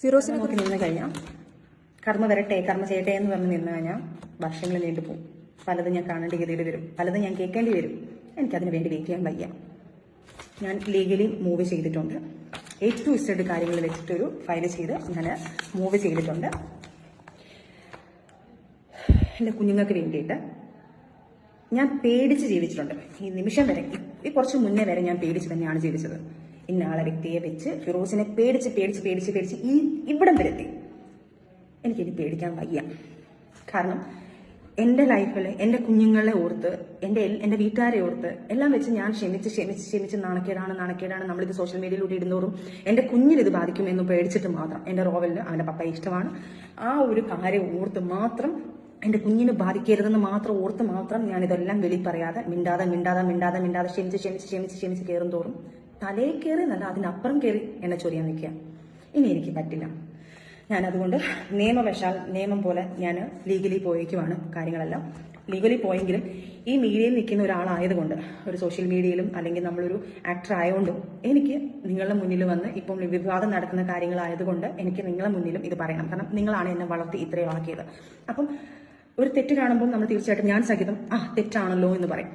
ഫിറോസിനെ നോക്കി നിന്ന് കഴിഞ്ഞാൽ കർമ്മ വരട്ടെ കർമ്മ ചെയ്യട്ടെ എന്ന് പറഞ്ഞ് നിന്ന് കഴിഞ്ഞാൽ വർഷങ്ങൾ നീണ്ടുപോകും. പലതും ഞാൻ കാണേണ്ട ഗതിയിൽ വരും, പലതും ഞാൻ കേൾക്കേണ്ടി വരും. എനിക്കതിന് വേണ്ടി വെയിറ്റ് ചെയ്യാൻ വയ്യ. ഞാൻ ലീഗലി മൂവ് ചെയ്തിട്ടുണ്ട്. A to Z കാര്യങ്ങൾ വെച്ചിട്ടൊരു ഫയൽ ചെയ്ത് ഞാൻ മൂവ് ചെയ്തിട്ടുണ്ട്. എൻ്റെ കുഞ്ഞുങ്ങൾക്ക് വേണ്ടിയിട്ട് ഞാൻ പേടിച്ച് ജീവിച്ചിട്ടുണ്ട്. ഈ നിമിഷം വരെ, ഈ കുറച്ച് മുന്നേ വരെ ഞാൻ പേടിച്ച് തന്നെയാണ് ജീവിച്ചത്. ഇന്നാളെ വ്യക്തിയെ വെച്ച് ഫിറോസിനെ പേടിച്ച് ഈ ഇവിടം വരെത്തി. എനിക്കിനി പേടിക്കാൻ വയ്യ. കാരണം എൻ്റെ ലൈഫിൽ എൻ്റെ കുഞ്ഞുങ്ങളെ ഓർത്ത്, എൻ്റെ വീട്ടുകാരെ ഓർത്ത് എല്ലാം വെച്ച് ഞാൻ ക്ഷമിച്ച് നാണക്കേടാണ് നമ്മളിത് സോഷ്യൽ മീഡിയയിലൂടെ ഇടുന്നോറും എൻ്റെ കുഞ്ഞിനിത് ബാധിക്കുമെന്ന് പേടിച്ചിട്ട് മാത്രം, എൻ്റെ റോവലിന് അവൻ്റെ പപ്പയെ ഇഷ്ടമാണ്, ആ ഒരു കാര്യം ഓർത്ത് മാത്രം, എൻ്റെ കുഞ്ഞിന് ബാധിക്കരുതെന്ന് മാത്രം ഓർത്ത് മാത്രം ഞാനിതെല്ലാം പറയാതെ മിണ്ടാതെ ക്ഷമിച്ച് കയറും തോറും തലയിൽ കയറി നല്ല അതിനപ്പുറം കയറി എന്നെ ചൊറിയാൻ നിൽക്കുക. ഇനി എനിക്ക് പറ്റില്ല. ഞാനതുകൊണ്ട് നിയമവശാൽ നിയമം പോലെ ഞാൻ ലീഗലി പോയേക്കുവാണ്. കാര്യങ്ങളെല്ലാം ലീഗലി പോയെങ്കിലും ഈ മീഡിയയിൽ നിൽക്കുന്ന ഒരാളായതുകൊണ്ട്, ഒരു സോഷ്യൽ മീഡിയയിലും അല്ലെങ്കിൽ നമ്മളൊരു ആക്ടർ ആയതുകൊണ്ടും എനിക്ക് നിങ്ങളുടെ മുന്നിൽ വന്ന് ഇപ്പം വിവാദം നടക്കുന്ന കാര്യങ്ങളായതുകൊണ്ട് എനിക്ക് നിങ്ങളുടെ മുന്നിലും ഇത് പറയണം. കാരണം നിങ്ങളാണ് എന്നെ വളർത്തി ഇത്രയും ആക്കിയത്. അപ്പം ഒരു തെറ്റ് കാണുമ്പോൾ നമ്മൾ തീർച്ചയായിട്ടും ഞാൻ സഹിതം തെറ്റാണല്ലോ എന്ന് പറയും.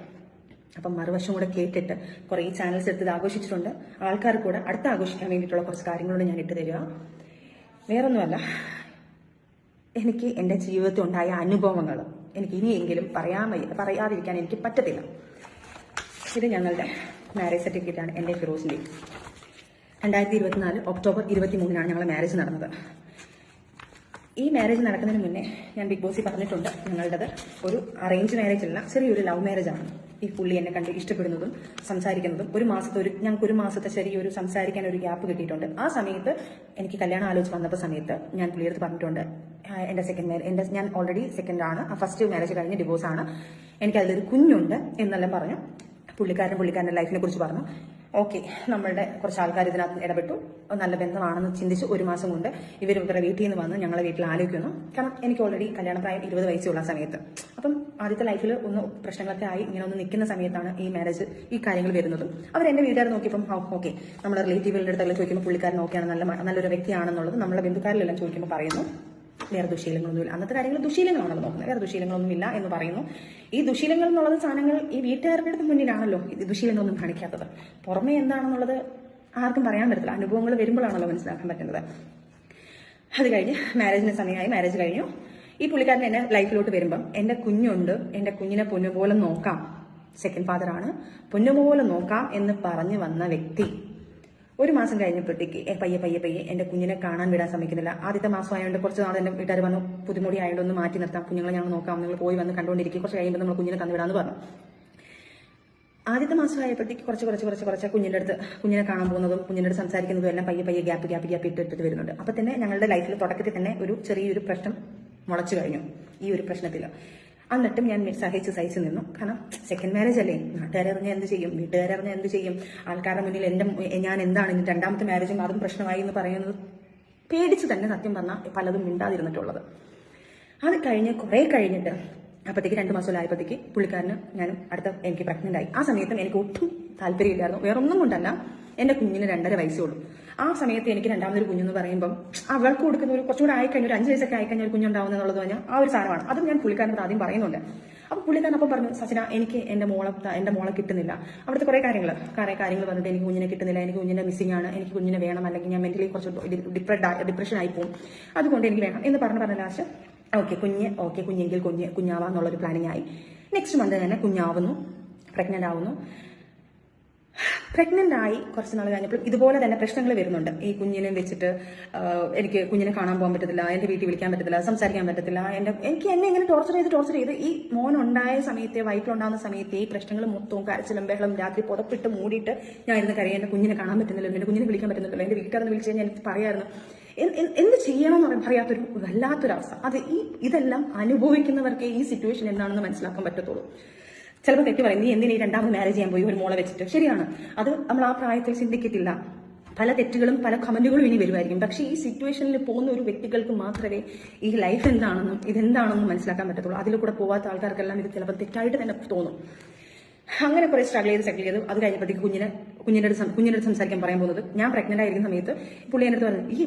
അപ്പം മറുവശം കൂടെ കേട്ടിട്ട് കുറേ ചാനൽസ് എടുത്ത് ആഘോഷിച്ചിട്ടുണ്ട്. ആൾക്കാർ കൂടെ അടുത്ത് ആഘോഷിക്കാൻ വേണ്ടിയിട്ടുള്ള കുറച്ച് കാര്യങ്ങളോട് ഞാൻ ഇട്ട് തരിക. വേറൊന്നുമല്ല, എനിക്ക് എൻ്റെ ജീവിതത്തിൽ ഉണ്ടായ അനുഭവങ്ങൾ എനിക്ക് ഇനിയെങ്കിലും പറയാതിരിക്കാൻ എനിക്ക് പറ്റത്തില്ല. ഇത് ഞങ്ങളുടെ മാരേജ് സർട്ടിഫിക്കറ്റാണ്, എൻ്റെ ഫിറോസിൻ്റെ. 2024 ഒക്ടോബർ 23 ഞങ്ങളുടെ മാരേജ് നടന്നത്. ഈ മാരേജ് നടക്കുന്നതിന് മുന്നേ ഞാൻ ബിഗ് ബോസിൽ പറഞ്ഞിട്ടുണ്ട്, ഞങ്ങളുടേത് ഒരു അറേഞ്ച് മാരേജ് അല്ല, ചെറിയൊരു ലവ് മാരേജ് ആണ്. ഈ പുള്ളി എന്നെ കണ്ട് ഇഷ്ടപ്പെടുന്നതും സംസാരിക്കുന്നതും ഞങ്ങൾക്ക് ഒരു മാസത്തെ ചെറിയൊരു സംസാരിക്കാൻ ഒരു ഗ്യാപ്പ് കിട്ടിയിട്ടുണ്ട്. ആ സമയത്ത് എനിക്ക് കല്യാണം ആലോചിച്ച് വന്നപ്പോൾ സമയത്ത് ഞാൻ പുള്ളിയെടുത്ത് പറഞ്ഞിട്ടുണ്ട്, എൻ്റെ സെക്കൻഡ് മാരേജ്, ഞാൻ ഓൾറെഡി സെക്കൻഡ് ആണ്, ഫസ്റ്റ് മാരേജ് കഴിഞ്ഞ് ഡിവോഴ്സ് ആണ്, എനിക്ക് അതിലൊരു കുഞ്ഞുണ്ട് എന്നെല്ലാം പറഞ്ഞു. പുള്ളിക്കാരൻ്റെ ലൈഫിനെ കുറിച്ച് പറഞ്ഞു. ഓക്കെ, നമ്മളുടെ കുറച്ച് ആൾക്കാർ ഇതിനകത്ത് ഇടപെട്ടു, നല്ല ബന്ധമാണെന്ന് ചിന്തിച്ച് ഒരു മാസം കൊണ്ട് ഇവർ ഇവരുടെ വീട്ടിൽ നിന്ന് വന്ന് ഞങ്ങളെ വീട്ടിൽ ആലോചിക്കുന്നു. കാരണം എനിക്ക് ഓൾറെഡി കല്യാണപ്രായം 20 വയസ്സുള്ള സമയത്ത്, അപ്പം ആദ്യത്തെ ലൈഫിൽ ഒന്ന് പ്രശ്നങ്ങളൊക്കെ ആയി ഇങ്ങനെ ഒന്ന് നിൽക്കുന്ന സമയത്താണ് ഈ മാരേജ്, ഈ കാര്യങ്ങൾ വരുന്നതും. അവരെൻ്റെ വീട്ടുകാർ നോക്കിയപ്പം ഓക്കെ, നമ്മുടെ റിലേറ്റീവുകളുടെ അടുത്തെല്ലാം ചോദിക്കുമ്പോൾ പുള്ളിക്കാരൻ ഓക്കെയാണ്, നല്ലൊരു വ്യക്തിയാണെന്നുള്ളത് നമ്മുടെ ബന്ധുക്കാരിലെല്ലാം ചോദിക്കുമ്പോൾ പറയുന്നു വേറെ ദുശീലങ്ങളൊന്നുമില്ല. അന്നത്തെ കാര്യങ്ങൾ ദുശീലങ്ങളാണല്ലോ നോക്കുന്നത്, വേറെ ദുശീലങ്ങളൊന്നുമില്ല എന്ന് പറയുന്നു. ഈ ദുശീലങ്ങൾ എന്നുള്ളത് സാധനങ്ങൾ ഈ വീട്ടുകാരുടെ അടുത്ത് മുന്നിലാണല്ലോ ഈ ദുശീലങ്ങളൊന്നും കാണിക്കാത്തത്. പുറമേ എന്താണെന്നുള്ളത് ആർക്കും പറയാൻ പറ്റത്തില്ല, അനുഭവങ്ങൾ വരുമ്പോഴാണല്ലോ മനസ്സിലാക്കാൻ പറ്റുന്നത്. അത് കഴിഞ്ഞ് മാരേജിന് സമയമായി, മാരേജ് കഴിഞ്ഞു. ഈ പുള്ളിക്കാരൻ എന്നെ ലൈഫിലോട്ട് വരുമ്പം എൻ്റെ കുഞ്ഞുണ്ട്, എൻ്റെ കുഞ്ഞിനെ പൊന്നുപോലെ നോക്കാം, സെക്കൻഡ് ഫാദറാണ്, പൊന്നുപോലെ നോക്കാം എന്ന് പറഞ്ഞു വന്ന വ്യക്തി ഒരു മാസം കഴിഞ്ഞപ്പോഴത്തേക്ക് പയ്യെ എൻ്റെ കുഞ്ഞിനെ കാണാൻ വിടാൻ ശ്രമിക്കുന്നില്ല. ആദ്യത്തെ മാസം ആയതുകൊണ്ട് കുറച്ച് നാൾ എൻ്റെ വീട്ടുകാർ വന്നു, പുതുമുടി ആയതുകൊണ്ട് ഒന്ന് മാറ്റി നിർത്താം, കുഞ്ഞുങ്ങളെ ഞങ്ങൾ നോക്കാം, നിങ്ങൾ പോയി വന്ന് കണ്ടുകൊണ്ടിരിക്കും, കുറച്ച് കഴിയുമ്പോൾ നമ്മൾ കുഞ്ഞിനെ തന്നുവിടാന്ന് പറഞ്ഞു. ആദ്യത്തെ മാസം ആയപ്പോഴത്തേക്ക് കുറച്ച് കുഞ്ഞിൻ്റെ അടുത്ത്, കുഞ്ഞിനെ കാണാൻ പോകുന്നതും കുഞ്ഞിൻ്റെ അടുത്ത് സംസാരിക്കുന്നതും എല്ലാം പയ്യെ ഗ്യാപ്പ് ഇട്ടിട്ട് വരുന്നുണ്ട്. അപ്പം തന്നെ ഞങ്ങളുടെ ലൈഫിൽ തുടക്കത്തിൽ തന്നെ ഒരു ചെറിയൊരു പ്രശ്നം മുളച്ചു കഴിഞ്ഞു. ഈ ഒരു പ്രശ്നത്തിൽ എന്നിട്ടും ഞാൻ സഹിച്ച് നിന്നു. കാരണം സെക്കൻഡ് മാരേജ് അല്ലേ, നാട്ടുകാരറിഞ്ഞാൽ എന്ത് ചെയ്യും, വീട്ടുകാരറിഞ്ഞാൽ എന്ത് ചെയ്യും, ആൾക്കാരുടെ മുന്നിൽ ഞാൻ എന്താണ് ഇനി രണ്ടാമത്തെ മാരേജും അതും പ്രശ്നമായി എന്ന് പറയുന്നത് പേടിച്ച് തന്നെ സത്യം പറഞ്ഞാൽ പലതും മിണ്ടാതിരുന്നിട്ടുള്ളത്. അത് കഴിഞ്ഞ് കുറേ കഴിഞ്ഞിട്ട് അപ്പോഴത്തേക്ക് 2 മാസമായപ്പോഴത്തേക്ക് പുള്ളിക്കാരന് ഞാനും എനിക്ക് പ്രഗ്നന്റ് ആയി. ആ സമയത്തും എനിക്ക് ഒട്ടും താല്പര്യമില്ലായിരുന്നു, വേറൊന്നും കൊണ്ടല്ല, എൻ്റെ കുഞ്ഞിന് 2.5 വയസ്സേ ഉള്ളൂ. ആ സമയത്ത് എനിക്ക് രണ്ടാമതൊരു കുഞ്ഞെന്ന് പറയുമ്പം അവൾക്ക് കൊടുക്കുന്ന ഒരു കുറച്ചുകൂടെ ആയിക്കഴിഞ്ഞു, ഒരു 5 വയസ്സൊക്കെ ആയിക്കഴിഞ്ഞാൽ ഒരു കുഞ്ഞുണ്ടാവുന്നത് എന്നുള്ളത് പറഞ്ഞാൽ ആ ഒരു സാധനമാണ്. അതും ഞാൻ പുള്ളിക്കാരനോട് ആദ്യം പറയുന്നുണ്ട്. അപ്പോൾ പുള്ളിക്കാരൻ അപ്പം പറഞ്ഞു, സച്ചിന എനിക്ക് എൻ്റെ മോളെ കിട്ടുന്നില്ല, അവിടുത്തെ കുറേ കാര്യങ്ങൾ പറഞ്ഞിട്ട് എനിക്ക് കുഞ്ഞിനെ കിട്ടുന്നില്ല, എനിക്ക് കുഞ്ഞിൻ്റെ മിസ്സിംഗ് ആണ്, എനിക്ക് കുഞ്ഞിനെ വേണം, അല്ലെങ്കിൽ ഞാൻ മെന്റലി കുറച്ച് ഡിപ്രഷൻ ആയി പോകും, അതുകൊണ്ട് എനിക്ക് വേണം എന്ന് പറഞ്ഞ ലാസ്റ്റ് കുഞ്ഞെങ്കിൽ കുഞ്ഞാവാന്നുള്ളൊരു പ്ലാനിങ് ആയി. നെക്സ്റ്റ് മന്ത് തന്നെ കുഞ്ഞാവുന്നു, പ്രഗ്നന്റ് ആവുന്നു. പ്രഗ്നന്റ് ആയി കുറച്ച് നാൾ കഴിഞ്ഞപ്പോൾ ഇതുപോലെ തന്നെ പ്രശ്നങ്ങൾ വരുന്നുണ്ട്. ഈ കുഞ്ഞിനെ വെച്ചിട്ട് എനിക്ക് കുഞ്ഞിനെ കാണാൻ പോകാൻ പറ്റത്തില്ല, എൻ്റെ വീട്ടിൽ വിളിക്കാൻ പറ്റത്തില്ല, സംസാരിക്കാൻ പറ്റത്തില്ല, എനിക്ക് എന്നെ ഇങ്ങനെ ടോർച്ചർ ചെയ്ത് ഈ മോനുണ്ടായ സമയത്തെ, വയറ്റിലുണ്ടാകുന്ന സമയത്തെ ഈ പ്രശ്നങ്ങൾ മൊത്തവും കരച്ചിലും ബഹളം, രാത്രി പുതപ്പിട്ട് മൂടിയിട്ട് ഞാൻ ഇരുന്ന് കരയാൻ, എൻ്റെ കുഞ്ഞിനെ കാണാൻ പറ്റുന്നില്ല, എൻ്റെ കുഞ്ഞിനെ വിളിക്കാൻ പറ്റുന്നില്ല, എൻ്റെ വീട്ടുകാരെന്ന് വിളിച്ച് കഴിഞ്ഞാൽ എനിക്ക് പറയായിരുന്നു എന്ത് ചെയ്യണമെന്ന് പറയാത്തൊരു വല്ലാത്തൊരവസ്ഥ. ഇതെല്ലാം അനുഭവിക്കുന്നവർക്ക് ഈ സിറ്റുവേഷൻ എന്താണെന്ന് മനസ്സിലാക്കാൻ പറ്റത്തുള്ളൂ. ചിലപ്പോൾ തെറ്റ് പറയും, നീ എന്തിനാ 2ാമത് മാരേജ് ചെയ്യാൻ പോയി ഒരു മോളെ വെച്ചിട്ട്. ശരിയാണ്, അത് നമ്മൾ ആ പ്രായത്തിൽ ചിന്തിക്കത്തില്ല. പല തെറ്റുകളും പല കമന്റുകളും ഇനി വരുമായിരിക്കും. പക്ഷേ ഈ സിറ്റുവേഷനിൽ പോകുന്ന ഒരു വ്യക്തികൾക്ക് മാത്രമേ ഈ ലൈഫ് എന്താണെന്നും ഇതെന്താണെന്നും മനസ്സിലാക്കാൻ പറ്റത്തുള്ളൂ. അതിൽ കൂടെ പോവാത്ത ആൾക്കാർക്കെല്ലാം ഇത് ചിലപ്പോൾ തെറ്റായിട്ട് തന്നെ തോന്നും. അങ്ങനെ കുറെ സ്ട്രഗിൾ ചെയ്ത് അത് കഴിഞ്ഞപ്പോഴത്തേക്ക് കുഞ്ഞിനോട് സംസാരിക്കാൻ പറയാൻ പോകുന്നത് ഞാൻ പ്രഗ്നന്റ് ആയിരിക്കുന്ന സമയത്ത് പുള്ളി എൻ്റെ അടുത്ത് പറഞ്ഞു,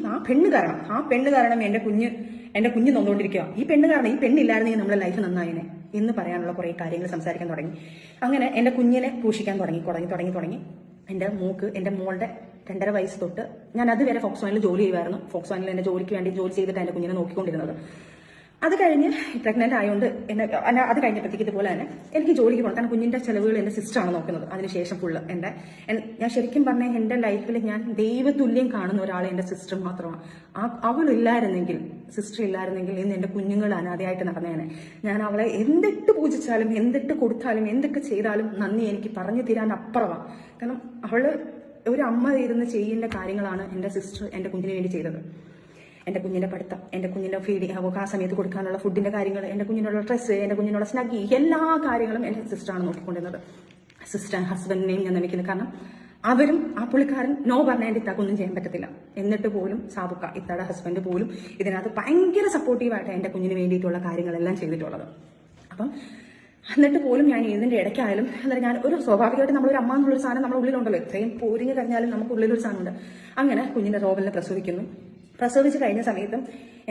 ആ പെണ്ണ് കാരണം എന്റെ കുഞ്ഞ് നൊന്നുകൊണ്ടിരിക്കുക, ഈ പെണ്ണില്ലായിരുന്നെങ്കിൽ നമ്മുടെ ലൈഫ് നന്നായിനെ എന്ന് പറയാനുള്ള കുറെ കാര്യങ്ങൾ സംസാരിക്കാൻ തുടങ്ങി. അങ്ങനെ എന്റെ കുഞ്ഞിനെ പൂഷിക്കാൻ തുടങ്ങി. എന്റെ മോളുടെ 2.5 വയസ്സ് തൊട്ട് ഞാൻ അതുവരെ ഫോക്സ്വാനിൽ ജോലി ചെയ്യുമായിരുന്നു. ഫോക്സ്വാനിൽ എന്റെ ജോലിക്ക് വേണ്ടി ജോലി ചെയ്തിട്ട് എന്റെ കുഞ്ഞിനെ നോക്കിക്കൊണ്ടിരുന്നത്. അത് കഴിഞ്ഞ് പ്രഗ്നന്റ് ആയതുകൊണ്ട് അത് കഴിഞ്ഞപ്പോഴത്തേക്ക് ഇതുപോലെ തന്നെ എനിക്ക് ജോലിക്ക് പോകണം. കാരണം കുഞ്ഞിന്റെ ചെലവുകൾ എന്റെ സിസ്റ്ററാണ് നോക്കുന്നത്. അതിനുശേഷം ഫുള്ള് ഞാൻ ശരിക്കും പറഞ്ഞാൽ എന്റെ ലൈഫിൽ ഞാൻ ദൈവതുല്യം കാണുന്ന ഒരാളെ എന്റെ സിസ്റ്റർ മാത്രമാണ്. സിസ്റ്റർ ഇല്ലായിരുന്നെങ്കിൽ ഇന്ന് എന്റെ കുഞ്ഞുങ്ങൾ അനാഥയായിട്ട് നടന്നേനെ. ഞാൻ അവളെ എന്തിട്ട് പൂജിച്ചാലും എന്തിട്ട് കൊടുത്താലും എന്തൊക്കെ ചെയ്താലും നന്ദി എനിക്ക് പറഞ്ഞു തീരാൻ അപ്പുറമാണ്. കാരണം അവള് ഒരു അമ്മ ഇരുന്ന് ചെയ്യേണ്ട കാര്യങ്ങളാണ് എന്റെ സിസ്റ്റർ എന്റെ കുഞ്ഞിന് വേണ്ടി ചെയ്തത്. എന്റെ കുഞ്ഞിന്റെ പഠിത്തം, എന്റെ കുഞ്ഞിന്റെ ഫീഡിങ്, ആ സമയത്ത് കൊടുക്കാനുള്ള ഫുഡിന്റെ കാര്യങ്ങൾ, എന്റെ കുഞ്ഞിനുള്ള ഡ്രസ്സ്, എന്റെ കുഞ്ഞിനുള്ള സ്നഗ്ഗി, എല്ലാ കാര്യങ്ങളും എന്റെ സിസ്റ്ററാണ് നോക്കിക്കൊണ്ടിരുന്നത്. സിസ്റ്റർ ഹസ്ബൻഡിനെയും ഞാൻ നമിക്കുന്നത്. കാരണം അവരും ആ പുള്ളിക്കാരൻ നോ പറഞ്ഞാൽ എന്റെ ഇത്താക്കൊന്നും ചെയ്യാൻ പറ്റത്തില്ല. എന്നിട്ട് പോലും സാബുക്ക ഇത്താടെ ഹസ്ബൻഡ് പോലും ഇതിനകത്ത് ഭയങ്കര സപ്പോർട്ടീവായിട്ട് എന്റെ കുഞ്ഞിന് വേണ്ടിയിട്ടുള്ള കാര്യങ്ങളെല്ലാം ചെയ്തിട്ടുള്ളത്. അപ്പം എന്നിട്ട് പോലും ഞാൻ ഇതിന്റെ ഇടയ്ക്കായാലും എന്നാൽ ഞാൻ ഒരു സ്വാഭാവികമായിട്ട് നമ്മളൊരു അമ്മ എന്നുള്ളൊരു സാധനം നമ്മുടെ ഉള്ളിലുണ്ടല്ലോ. എത്രയും പോരിഞ്ഞ് കഴിഞ്ഞാലും നമുക്ക് ഉള്ളിലൊരു സാധനമുണ്ട്. അങ്ങനെ കുഞ്ഞിന്റെ റോബലിനെ പ്രസവിച്ച് കഴിഞ്ഞ സമയത്തും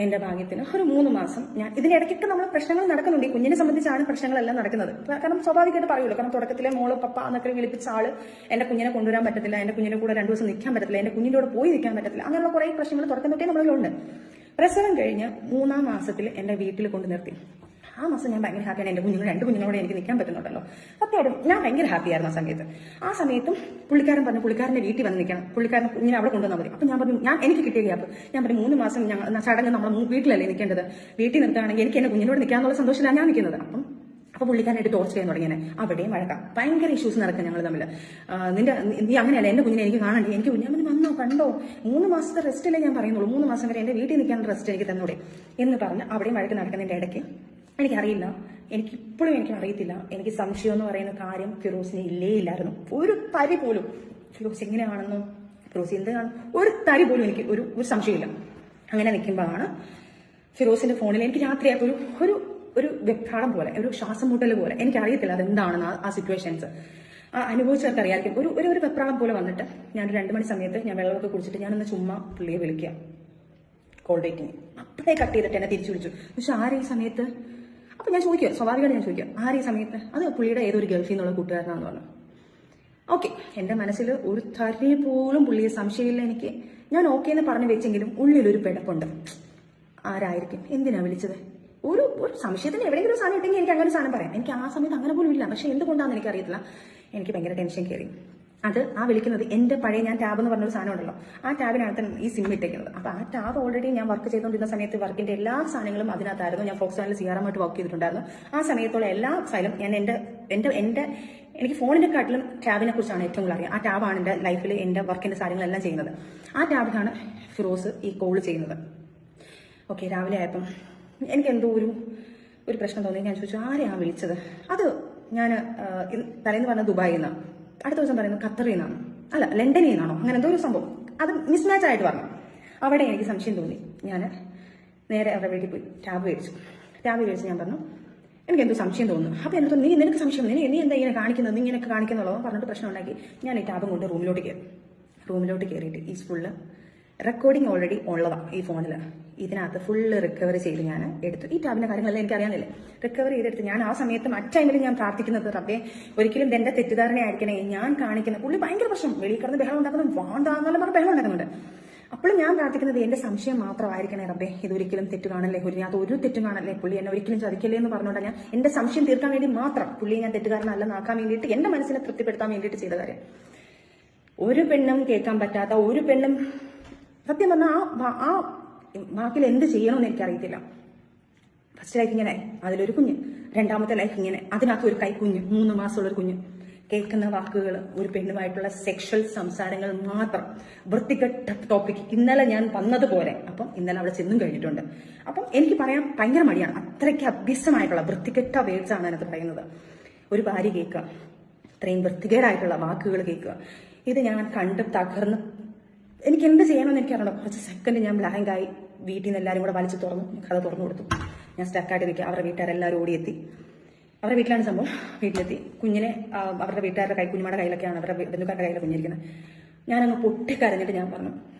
എന്റെ ഭാഗ്യത്തിന് ഒരു 3 മാസം ഞാൻ ഇതിന്റെ ഇടയ്ക്കൊക്കെ നമ്മൾ പ്രശ്നങ്ങൾ നടക്കുന്നുണ്ട്. ഈ കുഞ്ഞിനെ സംബന്ധിച്ചാണ് പ്രശ്നങ്ങളെല്ലാം നടക്കുന്നത്. കാരണം സ്വാഭാവികമായിട്ട് പറയുള്ളൂ. കാരണം തുടക്കത്തിലെ മോള് പപ്പ എന്നൊക്കെ വിളിപ്പിച്ച ആള് എന്റെ കുഞ്ഞിനെ കൊണ്ടുവരാൻ പറ്റത്തില്ല, എന്റെ കുഞ്ഞിന്റെ കൂടെ 2 ദിവസം നിൽക്കാൻ പറ്റത്തില്ല, എന്റെ കുഞ്ഞിന്റെ കൂടെ പോയി നിൽക്കാൻ പറ്റത്തില്ല. അങ്ങനെയുള്ള കുറെ പ്രശ്നങ്ങൾ തുടക്കം തൊട്ടേ നമ്മളിലുണ്ട്. പ്രസവം കഴിഞ്ഞ് 3-ാം മാസത്തിൽ എന്റെ വീട്ടിൽ കൊണ്ട് നിർത്തി. ആ മാസം ഞാൻ ഭയങ്കര ഹാപ്പിയാണ്. എന്റെ 2 കുഞ്ഞുങ്ങളോട് എനിക്ക് നിൽക്കാൻ പറ്റുന്നുണ്ടല്ലോ. സത്യമായിട്ടും ഞാൻ ഭയങ്കര ഹാപ്പിയായിരുന്നു ആ സമയത്തും പുള്ളിക്കാരൻ പറഞ്ഞു പുള്ളിക്കാരന്റെ വീട്ടിൽ വന്ന് നിൽക്കണം, പുള്ളിക്കാരൻ കുഞ്ഞിനെ അവിടെ കൊണ്ടുവന്നാൽ മതി. അപ്പൊ ഞാൻ പറഞ്ഞു എനിക്ക് കിട്ടിയ ഗ്യാപ്പ് ഞാൻ പറഞ്ഞു 3 മാസം ചടങ്ങ് നമ്മൾ വീട്ടിലല്ലേ നിൽക്കേണ്ടത്, വീട്ടിൽ നിർത്തുകയാണെങ്കിൽ എനിക്ക് എന്റെ കുഞ്ഞിനോട് നിൽക്കാന്നുള്ള സന്തോഷത്തിലാണ് ഞാൻ നിൽക്കുന്നത്. അപ്പൊ പുള്ളിക്കാരനായിട്ട് ടോർച്ചർ ചെയ്യാൻ തുടങ്ങിയാണ്. അവിടെയും വഴക്കാം, ഭയങ്കര ഇഷ്യൂസ് നടക്കും ഞങ്ങൾ തമ്മിൽ. നീ അങ്ങനെയല്ല, എന്റെ കുഞ്ഞിനെ എനിക്ക് കാണണ്ടേ, എനിക്ക് ഞാൻ വന്നോ കണ്ടോ, 3 മാസത്തെ റെസ്റ്റല്ലേ ഞാൻ പറയുന്നുള്ളൂ, 3 മാസം വരെ എന്റെ വീട്ടിൽ നിൽക്കാനുള്ള റെസ്റ്റ് എനിക്ക് തന്നൂടെ എന്ന് പറഞ്ഞ് അവിടെയും വഴക്ക് നടക്കുന്നതിന്റെ ഇടയ്ക്ക് എനിക്കറിയില്ല, എനിക്കിപ്പോഴും അറിയത്തില്ല. എനിക്ക് സംശയം എന്ന് പറയുന്ന കാര്യം ഫിറോസിന് ഇല്ലായിരുന്നു. ഒരു തരി പോലും ഫിറോസ് എങ്ങനെയാണെന്നോ ഫിറോസ് എന്ത് കാണും ഒരു തരി പോലും എനിക്ക് ഒരു സംശയമില്ല. അങ്ങനെ നിൽക്കുമ്പോഴാണ് ഫിറോസിന്റെ ഫോണിൽ എനിക്ക് രാത്രിയായപ്പോൾ ഒരു വെപ്രാളം പോലെ, ഒരു ശ്വാസം മുട്ടൽ പോലെ, എനിക്കറിയത്തില്ല അതെന്താണെന്ന് ആ സിറ്റുവേഷൻസ് അനുഭവിച്ചവർക്ക് അറിയാമായിരിക്കും. ഒരു വെപ്രാളം പോലെ വന്നിട്ട് ഞാൻ 2 മണി സമയത്ത് ഞാൻ വെള്ളമൊക്കെ കുടിച്ചിട്ട് ഞാനൊന്ന് ചുമ്മാ പുള്ളിയെ വിളിക്കുക, കോൾ ഡേറ്റിങ്. അപ്പോഴേ കട്ട് ചെയ്തിട്ട് എന്നെ തിരിച്ചു വിളിച്ചു. പക്ഷെ ആരെ ഈ സമയത്ത്? അപ്പൊ ഞാൻ ചോദിക്കുക, സ്വാഭാവികമായിട്ട് ഞാൻ ചോദിക്കുക, ആരെ ഈ സമയത്ത്? അത് പുള്ളിയുടെ ഏതൊരു ഗൾഫിൽ നിന്നുള്ള കൂട്ടുകാരനാന്ന് പറഞ്ഞു. ഓക്കെ, എന്റെ മനസ്സിൽ ഒരു തരി പോലും പുള്ളിയെ സംശയമില്ല എനിക്ക്. ഞാൻ ഓക്കെ എന്ന് പറഞ്ഞു വെച്ചെങ്കിലും ഉള്ളിലൊരു പിടപ്പുണ്ട്. ആരായിരിക്കും, എന്തിനാ വിളിച്ചത്? ഒരു സംശയത്തിന് എവിടെയെങ്കിലും ഒരു സാധനം ഇട്ടെങ്കിൽ എനിക്ക് അങ്ങനെ സാധനം പറയാം. എനിക്ക് ആ സമയത്ത് അങ്ങനെ പോലും ഇല്ല. പക്ഷെ എന്തുകൊണ്ടാണെന്ന് എനിക്കറിയത്തില്ല. എനിക്ക് ഭയങ്കര ടെൻഷൻ കയറി. അത് ആ വിളിക്കുന്നത് എന്റെ പഴയ ഞാൻ ടാബ് എന്ന് പറഞ്ഞൊരു സാധനം ഉണ്ടല്ലോ, ആ ടാബിനകത്ത് ഈ സിം ഇട്ടേക്കുന്നത്. അപ്പൊ ആ ടാബ് ഓൾറെഡി ഞാൻ വർക്ക് ചെയ്തുകൊണ്ടിരുന്ന സമയത്ത് വർക്കിന്റെ എല്ലാ സാധനങ്ങളും അതിനകത്തായിരുന്നു. ഞാൻ ഫോക്സ്വാനിൽ സിആർഎമ്മായിട്ട് വർക്ക് ചെയ്തിട്ടുണ്ടായിരുന്നു. ആ സമയത്തുള്ള എല്ലാ ഫയലും ഞാൻ എനിക്ക് ഫോണിന്റെ കാട്ടിലും ടാബിനെ കുറിച്ചാണ് ഏറ്റവും കൂടുതൽ അറിയാം. ആ ടാബാണ് എന്റെ ലൈഫിൽ എന്റെ വർക്കിന്റെ കാര്യങ്ങളെല്ലാം ചെയ്യുന്നത്. ആ ടാബിലാണ് ഫിറോസ് ഈ കോൾ ചെയ്യുന്നത്. ഓക്കെ, രാവിലെ ആയപ്പം എനിക്ക് എന്തോ ഒരു പ്രശ്നം തോന്നി. ഞാൻ ചോദിച്ചു, ആരെയാണ് വിളിച്ചത്? അത് ഞാൻ തലേന്ന് പറഞ്ഞ ദുബായിൽ നിന്നാണ്, അടുത്ത ദിവസം പറയുന്നത് ഖത്തറിൽ നിന്നാണ്, അല്ല ലണ്ടനിൽ നിന്നാണോ, അങ്ങനെ എന്തോ ഒരു സംഭവം. അത് മിസ്മാച്ച് ആയിട്ട് പറഞ്ഞു. അവിടെ എനിക്ക് സംശയം തോന്നി. ഞാൻ നേരെ അവരുടെ വീട്ടിൽ പോയി ടാബ് മേടിച്ചു. ഞാൻ പറഞ്ഞു എനിക്ക് എന്തോ സംശയം തോന്നുന്നു. അപ്പൊ എന്നോട് നിനക്ക് സംശയം, നീ എന്താ ഇങ്ങനെ കാണിക്കുന്നത്, നീ ഇങ്ങനെയൊക്കെ കാണിക്കുന്നുള്ളൂ പറഞ്ഞിട്ട് പ്രശ്നം ഉണ്ടാക്കി. ഞാൻ ഈ ടാബും കൊണ്ട് റൂമിലോട്ട് കയറിയിട്ട് ഈ ഫുള്ള് റെക്കോർഡിങ് ഓൾറെഡി ഉള്ളതാണ് ഈ ഫോണിൽ. ഇതിനകത്ത് ഫുള്ള് റിക്കവറി ചെയ്ത് ഞാൻ എടുത്തു. ഈ ടാബിന്റെ കാര്യങ്ങളെല്ലാം എനിക്ക് അറിയാനില്ലേ, റിക്കവറി ചെയ്തെടുത്ത് ഞാൻ ആ സമയത്ത് ടൈമിൽ ഞാൻ പ്രാർത്ഥിക്കുന്നത്, റബ്ബേ ഒരിക്കലും എന്റെ തെറ്റിദ്ധാരണ ആയിരിക്കണേ ഞാൻ കാണിക്കുന്ന. പുള്ളി ഭയങ്കര പ്രശ്നം, വെളിയിൽ കിടന്ന് ബഹളം ഉണ്ടാക്കുന്നത് വാണ്ടാന്നെല്ലാം പറഞ്ഞ് ബഹളം ഉണ്ടാക്കുന്നുണ്ട്. അപ്പോഴും ഞാൻ പ്രാർത്ഥിക്കുന്നത് എന്റെ സംശയം മാത്രമായിരിക്കണേ റബ്ബേ, ഇതൊരിക്കലും തെറ്റ് കാണല്ലേ, ഒരു തെറ്റും കാണല്ലേ, പുള്ളി എന്നെ ഒരിക്കലും ചതിക്കല്ലേ എന്ന് പറഞ്ഞുകൊണ്ട് ഞാൻ എന്റെ സംശയം തീർക്കാൻ വേണ്ടി മാത്രം, പുള്ളിയെ ഞാൻ തെറ്റുകാരനല്ലെന്നാക്കാൻ വേണ്ടിയിട്ട് എന്റെ മനസ്സിനെ തൃപ്തിപ്പെടുത്താൻ വേണ്ടിയിട്ട് ചെയ്ത കാര്യം. ഒരു പെണ്ണും കേൾക്കാൻ പറ്റാത്ത, ഒരു പെണ്ണും സത്യം പറഞ്ഞാൽ ആ വാക്കിൽ എന്ത് ചെയ്യണമെന്ന് എനിക്കറിയത്തില്ല. ഫസ്റ്റ് ലൈഫ് ഇങ്ങനെ, അതിലൊരു കുഞ്ഞ്, 2ാമത്തെ ലൈഫ് ഇങ്ങനെ, അതിനകത്ത് ഒരു കൈക്കുഞ്ഞ്, 3 മാസമുള്ളൊരു കുഞ്ഞ്. കേൾക്കുന്ന വാക്കുകൾ ഒരു പെണ്ണുമായിട്ടുള്ള സെക്ഷൽ സംസാരങ്ങൾ മാത്രം, വൃത്തികെട്ട ടോപ്പിക്. ഇന്നലെ ഞാൻ വന്നതുപോലെ, അപ്പം ഇന്നലെ അവിടെ ചെന്നും കഴിഞ്ഞിട്ടുണ്ട്. അപ്പം എനിക്ക് പറയാൻ ഭയങ്കര മടിയാണ്. അത്രയ്ക്ക് അഭ്യസ്തമായിട്ടുള്ള വൃത്തികെട്ട വേർഡ്സ് ആണ് അതിനകത്ത് പറയുന്നത്. ഒരു ഭാര്യ കേൾക്കുക, ഇത്രയും വൃത്തികേടായിട്ടുള്ള വാക്കുകൾ കേൾക്കുക. ഇത് ഞാൻ കണ്ട് തകർന്ന് എനിക്ക് എന്ത് ചെയ്യണമെന്ന് എനിക്കറിയണം. കുറച്ച് സെക്കൻഡ് ഞാൻ ബ്ലാങ്കായി. വീട്ടിൽ നിന്ന് എല്ലാവരും കൂടെ വലിച്ചു തുറന്നു, കഥ തുറന്നു കൊടുത്തു. ഞാൻ സ്റ്റക്കായിട്ട് നിൽക്കുക. അവരുടെ വീട്ടുകാരെല്ലാവരും ഓടിയെത്തി. അവരുടെ വീട്ടിലാണ് സംഭവം. വീട്ടിലെത്തി കുഞ്ഞിനെ അവരുടെ വീട്ടുകാരുടെ കുഞ്ഞുമാരുടെ കയ്യിലൊക്കെയാണ്, അവരുടെ ബന്ധുക്കാരുടെ കയ്യിലാണ് കുഞ്ഞിരിക്കുന്നത്. ഞാനങ്ങ് പൊട്ടിക്കരഞ്ഞിട്ട് ഞാൻ പറഞ്ഞു,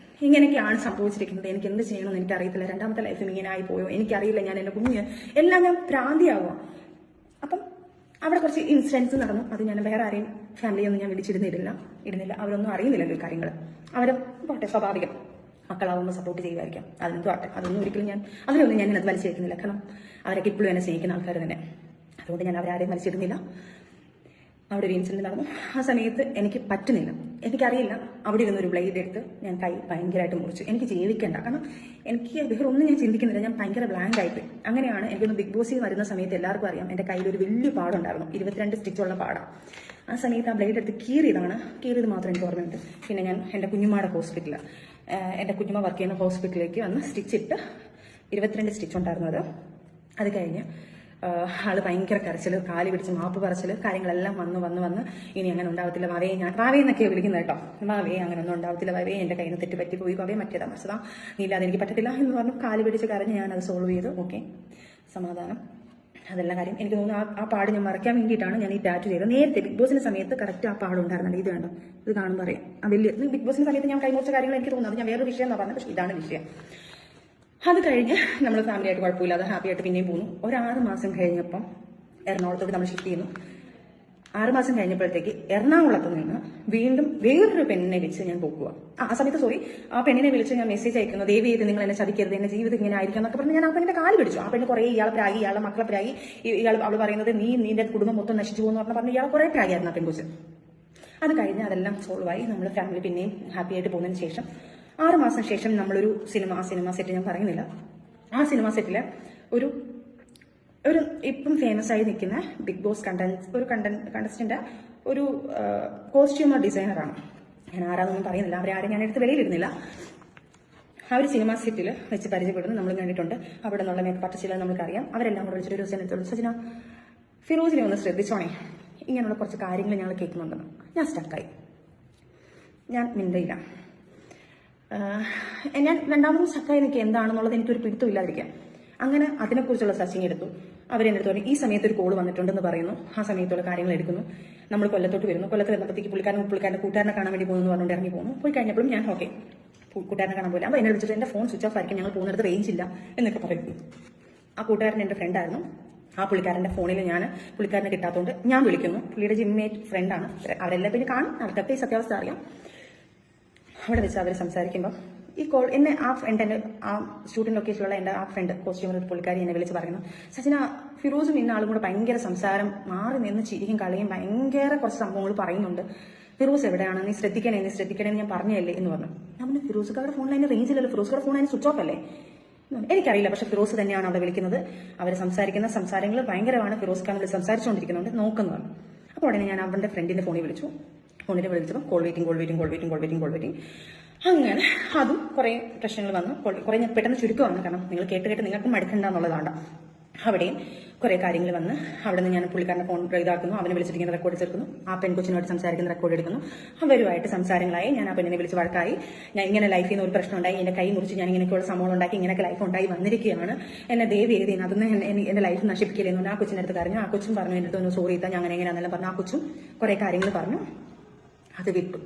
ഇങ്ങനെയൊക്കെയാണ് സംഭവിച്ചിരിക്കുന്നത്, എനിക്ക് എന്ത് ചെയ്യണമെന്ന് എനിക്കറിയത്തില്ല, രണ്ടാമത്തെ ലൈഫും ഇങ്ങനെ ആയി പോയോ, എനിക്കറിയില്ല, ഞാൻ എൻ്റെ കുഞ്ഞ് എല്ലാം ഞാൻ ഭ്രാന്തിയാവുക. അപ്പം അവിടെ കുറച്ച് ഇൻസിഡൻസ് നടന്നു. അത് ഞാൻ വേറെ ആരെയും ഫാമിലിയൊന്നും ഞാൻ വിളിച്ചിരുന്നില്ല, അവരൊന്നും അറിയുന്നില്ലല്ലോ ഈ കാര്യങ്ങൾ. അവരും പോട്ടെ, സ്വാഭാവികം, മക്കളാവുമ്പോൾ സപ്പോർട്ട് ചെയ്യുമായിരിക്കാം, അതെന്തോ ആട്ടെ. അതൊന്നും ഒരിക്കലും അവരൊന്നും ഞാൻ അത് വലിച്ചേക്കുന്നില്ല. കാരണം അവരൊക്കെ ഇപ്പോഴും എന്നെ സ്നേഹിക്കുന്ന ആൾക്കാർ തന്നെ. അതുകൊണ്ട് ഞാൻ അവരാരെയും വലിച്ചിടുന്നില്ല. അവിടെ ഒരു ഇൻസിഡന്റ് നടന്നു. ആ സമയത്ത് എനിക്ക് പറ്റുന്നില്ല, എനിക്കറിയില്ല. അവിടെ ഇരുന്നൊരു ബ്ലേഡ് എടുത്ത് ഞാൻ കൈ ഭയങ്കരമായിട്ട് മുറിച്ചു. എനിക്ക് ജീവിക്കേണ്ട, കാരണം എനിക്ക് വേറെ ഒന്നും ഞാൻ ചിന്തിക്കുന്നില്ല. ഞാൻ ഭയങ്കര ബ്ലാങ്ക് ആയിപ്പോയി. അങ്ങനെയാണ് എനിക്കൊന്ന് ബിഗ് ബോസിൽ വരുന്ന സമയത്ത് എല്ലാവർക്കും അറിയാം, എൻ്റെ കയ്യിൽ ഒരു വലിയ പാടുണ്ടായിരുന്നു, 22 സ്റ്റിച്ചുള്ള പാടാണ്. ആ സമയത്ത് ആ ബ്ലേഡ് എടുത്ത് കീറിയത് മാത്രം എനിക്ക് ഓർമ്മയുണ്ട്. പിന്നെ ഞാൻ എൻ്റെ കുഞ്ഞുമ്മയുടെ ഹോസ്പിറ്റലിൽ, എൻ്റെ കുഞ്ഞുമ്മ വർക്ക് ചെയ്യുന്ന ഹോസ്പിറ്റലിലേക്ക് വന്ന് സ്റ്റിച്ചിട്ട് 22 സ്റ്റിച്ച് ഉണ്ടായിരുന്നത്. അത് കഴിഞ്ഞ് ആള് ഭയങ്കര കരച്ചിൽ, കാല് പിടിച്ച് മാപ്പ് പറച്ചിൽ, കാര്യങ്ങളെല്ലാം വന്ന് ഇനി അങ്ങനെ ഉണ്ടാവത്തില്ല വാവേ, ഞാൻ വാവേ എന്നൊക്കെയാണ് വിളിക്കുന്നത് കേട്ടോ. വാവേ അങ്ങനെ ഒന്നും ഉണ്ടാവത്തില്ല, വാവേ എൻ്റെ കയ്യിൽ നിന്ന് തെറ്റ് പറ്റിപ്പോയി, വാവേ മറ്റേതാ മറിച്ചതാ, നീ ഇല്ലാതെ എനിക്ക് പറ്റത്തില്ല എന്ന് പറഞ്ഞു കാല് പിടിച്ച് കരഞ്ഞ് ഞാനത് സോൾവ് ചെയ്തു. ഓക്കെ, സമാധാനം. അതെല്ലാം കാര്യം. എനിക്ക് തോന്നുന്നു ആ പാട് ഞാൻ മറയ്ക്കാൻ വേണ്ടിയിട്ടാണ് ഞാൻ ഈ ടാറ്റു ചെയ്തത്. നേരത്തെ ബിഗ് ബോസിന്റെ സമയത്ത് കറക്റ്റ് ആ പാടുണ്ടായിരുന്നല്ലോ. ഇത് കണ്ടോ, ഇത് കാണുമ്പോൾ അറിയാം. ആ വലിയ ബിഗ് ബോസിന്റെ സമയത്ത് ഞാൻ കൈമുറിച്ച കാര്യങ്ങൾ എനിക്ക് തോന്നുന്നു, അത് ഞാൻ വേറൊരു വിഷയം എന്നാണ് പറഞ്ഞത്, പക്ഷേ ഇതാണ് വിഷയം. അത് കഴിഞ്ഞ് നമ്മൾ ഫാമിലിയായിട്ട് കുഴപ്പമില്ലാതെ ഹാപ്പിയായിട്ട് പിന്നെയും പോന്നു. ഒരു 6 മാസം കഴിഞ്ഞപ്പം എറണാകുളത്തോട്ട് നമ്മൾ ഷിഫ്റ്റ് ചെയ്യുന്നു. 6 മാസം കഴിഞ്ഞപ്പോഴത്തേക്ക് എറണാകുളത്ത് നിന്ന് വീണ്ടും വേറൊരു പെണ്ണിനെ വിളിച്ച് ഞാൻ പോകുക. ആ സമയത്ത് ആ പെണ്ണിനെ വിളിച്ച് ഞാൻ മെസ്സേജ് അയക്കുന്നു, ദയവ് ചെയ്ത് നിങ്ങൾ എന്നെ ചതിക്കരുത്, എന്റെ ജീവിതം ഇങ്ങനെ ആയിരിക്കും എന്നൊക്കെ പറഞ്ഞ് ഞാൻ ആ പെണ്ണിന്റെ കാല് പിടിച്ചു. ആ പെണ്ണ് കുറേ ഇയാളെ പ്രാഗി, ഇയാളെ മക്കളെ പ്രാഗി, അവൾ പറയുന്നത് നിന്റെ കുടുംബം മൊത്തം നശിച്ചു പോകുന്നു പറഞ്ഞ് ഇയാളെ കുറേ പ്രാഗിയായിരുന്നു ആ പെൺകുച്ച്. അത് കഴിഞ്ഞ് അതെല്ലാം സോൾവായി. നമ്മൾ ഫാമിലി പിന്നെയും ഹാപ്പിയായിട്ട് പോകുന്നതിന് ശേഷം 6 മാസം ശേഷം നമ്മളൊരു സിനിമ സെറ്റ് ഞാൻ പറയുന്നില്ല, ആ സിനിമ സെറ്റില് ഒരു ഇപ്പം ഫേമസ് ആയി നിൽക്കുന്ന ബിഗ് ബോസ് കണ്ടസ്റ്റന്റ് ഒരു കോസ്റ്റ്യൂമർ ഡിസൈനറാണ്. ഞാൻ ആരാന്നൊന്നും പറയുന്നില്ല, അവരാരും ഞാൻ എടുത്ത് വെളിയിലിടുന്നില്ല. ആ ഒരു സിനിമ സെറ്റിൽ വെച്ച് പരിചയപ്പെടുന്നു, നമ്മൾ കണ്ടിട്ടുണ്ട്. അവിടെ നിന്നുള്ള മേക്കപ്പ് ആർട്ടിസ്റ്റുകൾ നമുക്കറിയാം. അവരെല്ലാം കൂടെ വിളിച്ചിട്ട് ഒരു ദിവസം എടുത്തോളൂ, സജിന ഫിറോസിനെ ഒന്ന് ശ്രദ്ധിച്ചോണേ, ഇങ്ങനെയുള്ള കുറച്ച് കാര്യങ്ങൾ ഞങ്ങൾ കേൾക്കുന്നുണ്ടെന്ന്. ഞാൻ സ്റ്റക്കായി, ഞാൻ മിണ്ടയില്ല. ഞാൻ രണ്ടാമതും സ്റ്റക്കായി നിൽക്കുക, എന്താണെന്നുള്ളത് എനിക്കൊരു പിടുത്തമില്ലാതിരിക്കാം. അങ്ങനെ അതിനെക്കുറിച്ചുള്ള സെർച്ചിങ് എടുത്തു. അവരെൻ്റെ അടുത്ത് പറഞ്ഞു, ഈ സമയത്ത് ഒരു കോൾ വന്നിട്ടുണ്ടെന്ന് പറയുന്നു. ആ സമയത്തുള്ള കാര്യങ്ങൾ എടുക്കുന്നു. നമ്മൾ കൊല്ലത്തോട്ട് വരുന്നു. കൊല്ലത്ത് വന്നപ്പോഴത്തേക്ക് പുള്ളിക്കാരൻ്റെ കൂട്ടുകാരനെ കാണാൻ വേണ്ടി പോകുന്നു പറഞ്ഞുകൊണ്ട് ഇറങ്ങി പോകുന്നു. പോയി കഴിഞ്ഞപ്പോഴും ഞാൻ ഓക്കെ, കൂട്ടുകാരനെ കാണാൻ പോയില്ല. അപ്പോൾ എന്നെ വിളിച്ചിട്ട് എൻ്റെ ഫോൺ സ്വിച്ച് ഓഫ് ആയിരിക്കും, ഞങ്ങൾ പോകുന്നിടത്ത് റേഞ്ച് ഇല്ല എന്നൊക്കെ പറയുന്നു. ആ കൂട്ടുകാരൻ എൻ്റെ ഫ്രണ്ടായിരുന്നു. ആ പുള്ളിക്കാരൻ്റെ ഫോണിൽ പുള്ളിക്കാരനെ കിട്ടാത്തതുകൊണ്ട് ഞാൻ വിളിക്കുന്നു. പുള്ളിയുടെ ജിമ്മേറ്റ് ഫ്രണ്ടാണ്. അവരെല്ലാം പിന്നെ കാണും, അവർക്കൊക്കെ ഈ സത്യാവസ്ഥ അറിയാം. അവിടെ വെച്ച് അവർ സംസാരിക്കുമ്പോൾ ഈ കോൾ എന്നെ ആ ഫ്രണ്ട്, എൻ്റെ ആ സ്റ്റുഡൻറ് ലൊക്കേഷനിലുള്ള എൻ്റെ ആ ഫ്രണ്ട് കോസ്റ്റ്യൂമർ പുള്ളിക്കാരി എന്നെ വിളിച്ച് പറയുന്നു, സച്ചിന ഫിറോസും ഇന്നാളും കൂടെ ഭയങ്കര സംസാരം, മാറി നിന്ന് ചിരിക്കും കളിയും ഭയങ്കര കുറച്ച് സംഭവങ്ങൾ പറയുന്നുണ്ട്. ഫിറോസ് എവിടെയാണ്, നീ ശ്രദ്ധിക്കണേ ഞാൻ പറഞ്ഞല്ലേ എന്ന് പറഞ്ഞു. ഞാൻ ഫിറോസുകാരുടെ ഫോണിൽ അതിന് റേഞ്ചില്ലല്ലോ, ഫിറോസുകാരുടെ ഫോൺ അതിന് സ്വിച്ച് ഓഫ് അല്ലേ? എനിക്കറിയില്ല, പക്ഷെ ഫിറോസ് തന്നെയാണ് അവിടെ വിളിക്കുന്നത്. അവർ സംസാരിക്കുന്ന സംസാരങ്ങൾ ഭയങ്കരമാണ്. ഫിറോസ്ക്കാണ് സംസാരിച്ചുകൊണ്ടിരിക്കുന്നുണ്ട്, നോക്കുന്നത്. അപ്പോൾ ഉടനെ ഞാൻ അവരുടെ ഫ്രണ്ടിന്റെ ഫോണിൽ വിളിച്ചപ്പോൾ കോൾ വെയിറ്റിംഗ്. അങ്ങനെ അതും കുറേ പ്രശ്നങ്ങൾ വന്നു. കുറേ ഞാൻ പെട്ടെന്ന് ചുരുക്കമാണ്, കാരണം നിങ്ങൾ കേട്ട് നിങ്ങൾക്ക് മടുക്കണ്ടെന്നുള്ളതാണ്. അവിടെയും കുറേ കാര്യങ്ങൾ വന്ന് അവിടെ നിന്ന് ഞാൻ പുള്ളിക്കാരൻ്റെ ഫോൺ ഇതാക്കുന്നു, അവനെ വിളിച്ചിരിക്കുന്ന റെക്കോർഡ് ചേർക്കുന്നു, ആ പെൺകൊച്ചിനോട് സംസാരിക്കുന്ന റെക്കോർഡ് എടുക്കുന്നു. അവരുമായിട്ട് സംസാരങ്ങളായി. ഞാൻ ആ പെണ്ണിനെ വിളിച്ച് വഴക്കായി. ഞാൻ ഇങ്ങനെ ലൈഫിൽ നിന്ന് ഒരു പ്രശ്നം ഉണ്ടായി, എൻ്റെ കൈ മുറിച്ച് ഞാൻ ഇങ്ങനെയൊക്കെയുള്ള സംഭവം ഉണ്ടാക്കി, ഇങ്ങനെയൊക്കെ ലൈഫ് ഉണ്ടായി വന്നിരിക്കുകയാണ്, എന്നെ ദയവ് ചെയ്ത് അതൊന്നും എൻ്റെ ലൈഫ് നശിപ്പിക്കില്ലെന്നുണ്ട്. ആ കൊച്ചിൻ്റെ അടുത്ത് കരഞ്ഞു. ആ കൊച്ചും പറഞ്ഞു എൻ്റെ അടുത്ത് ഒന്ന് സോറി ഇത്താ, ഞാൻ എങ്ങനെയാണെന്നെല്ലാം പറഞ്ഞു. ആ കൊച്ചും കുറേ കാര്യങ്ങൾ പറഞ്ഞു. അത് വിട്ടു.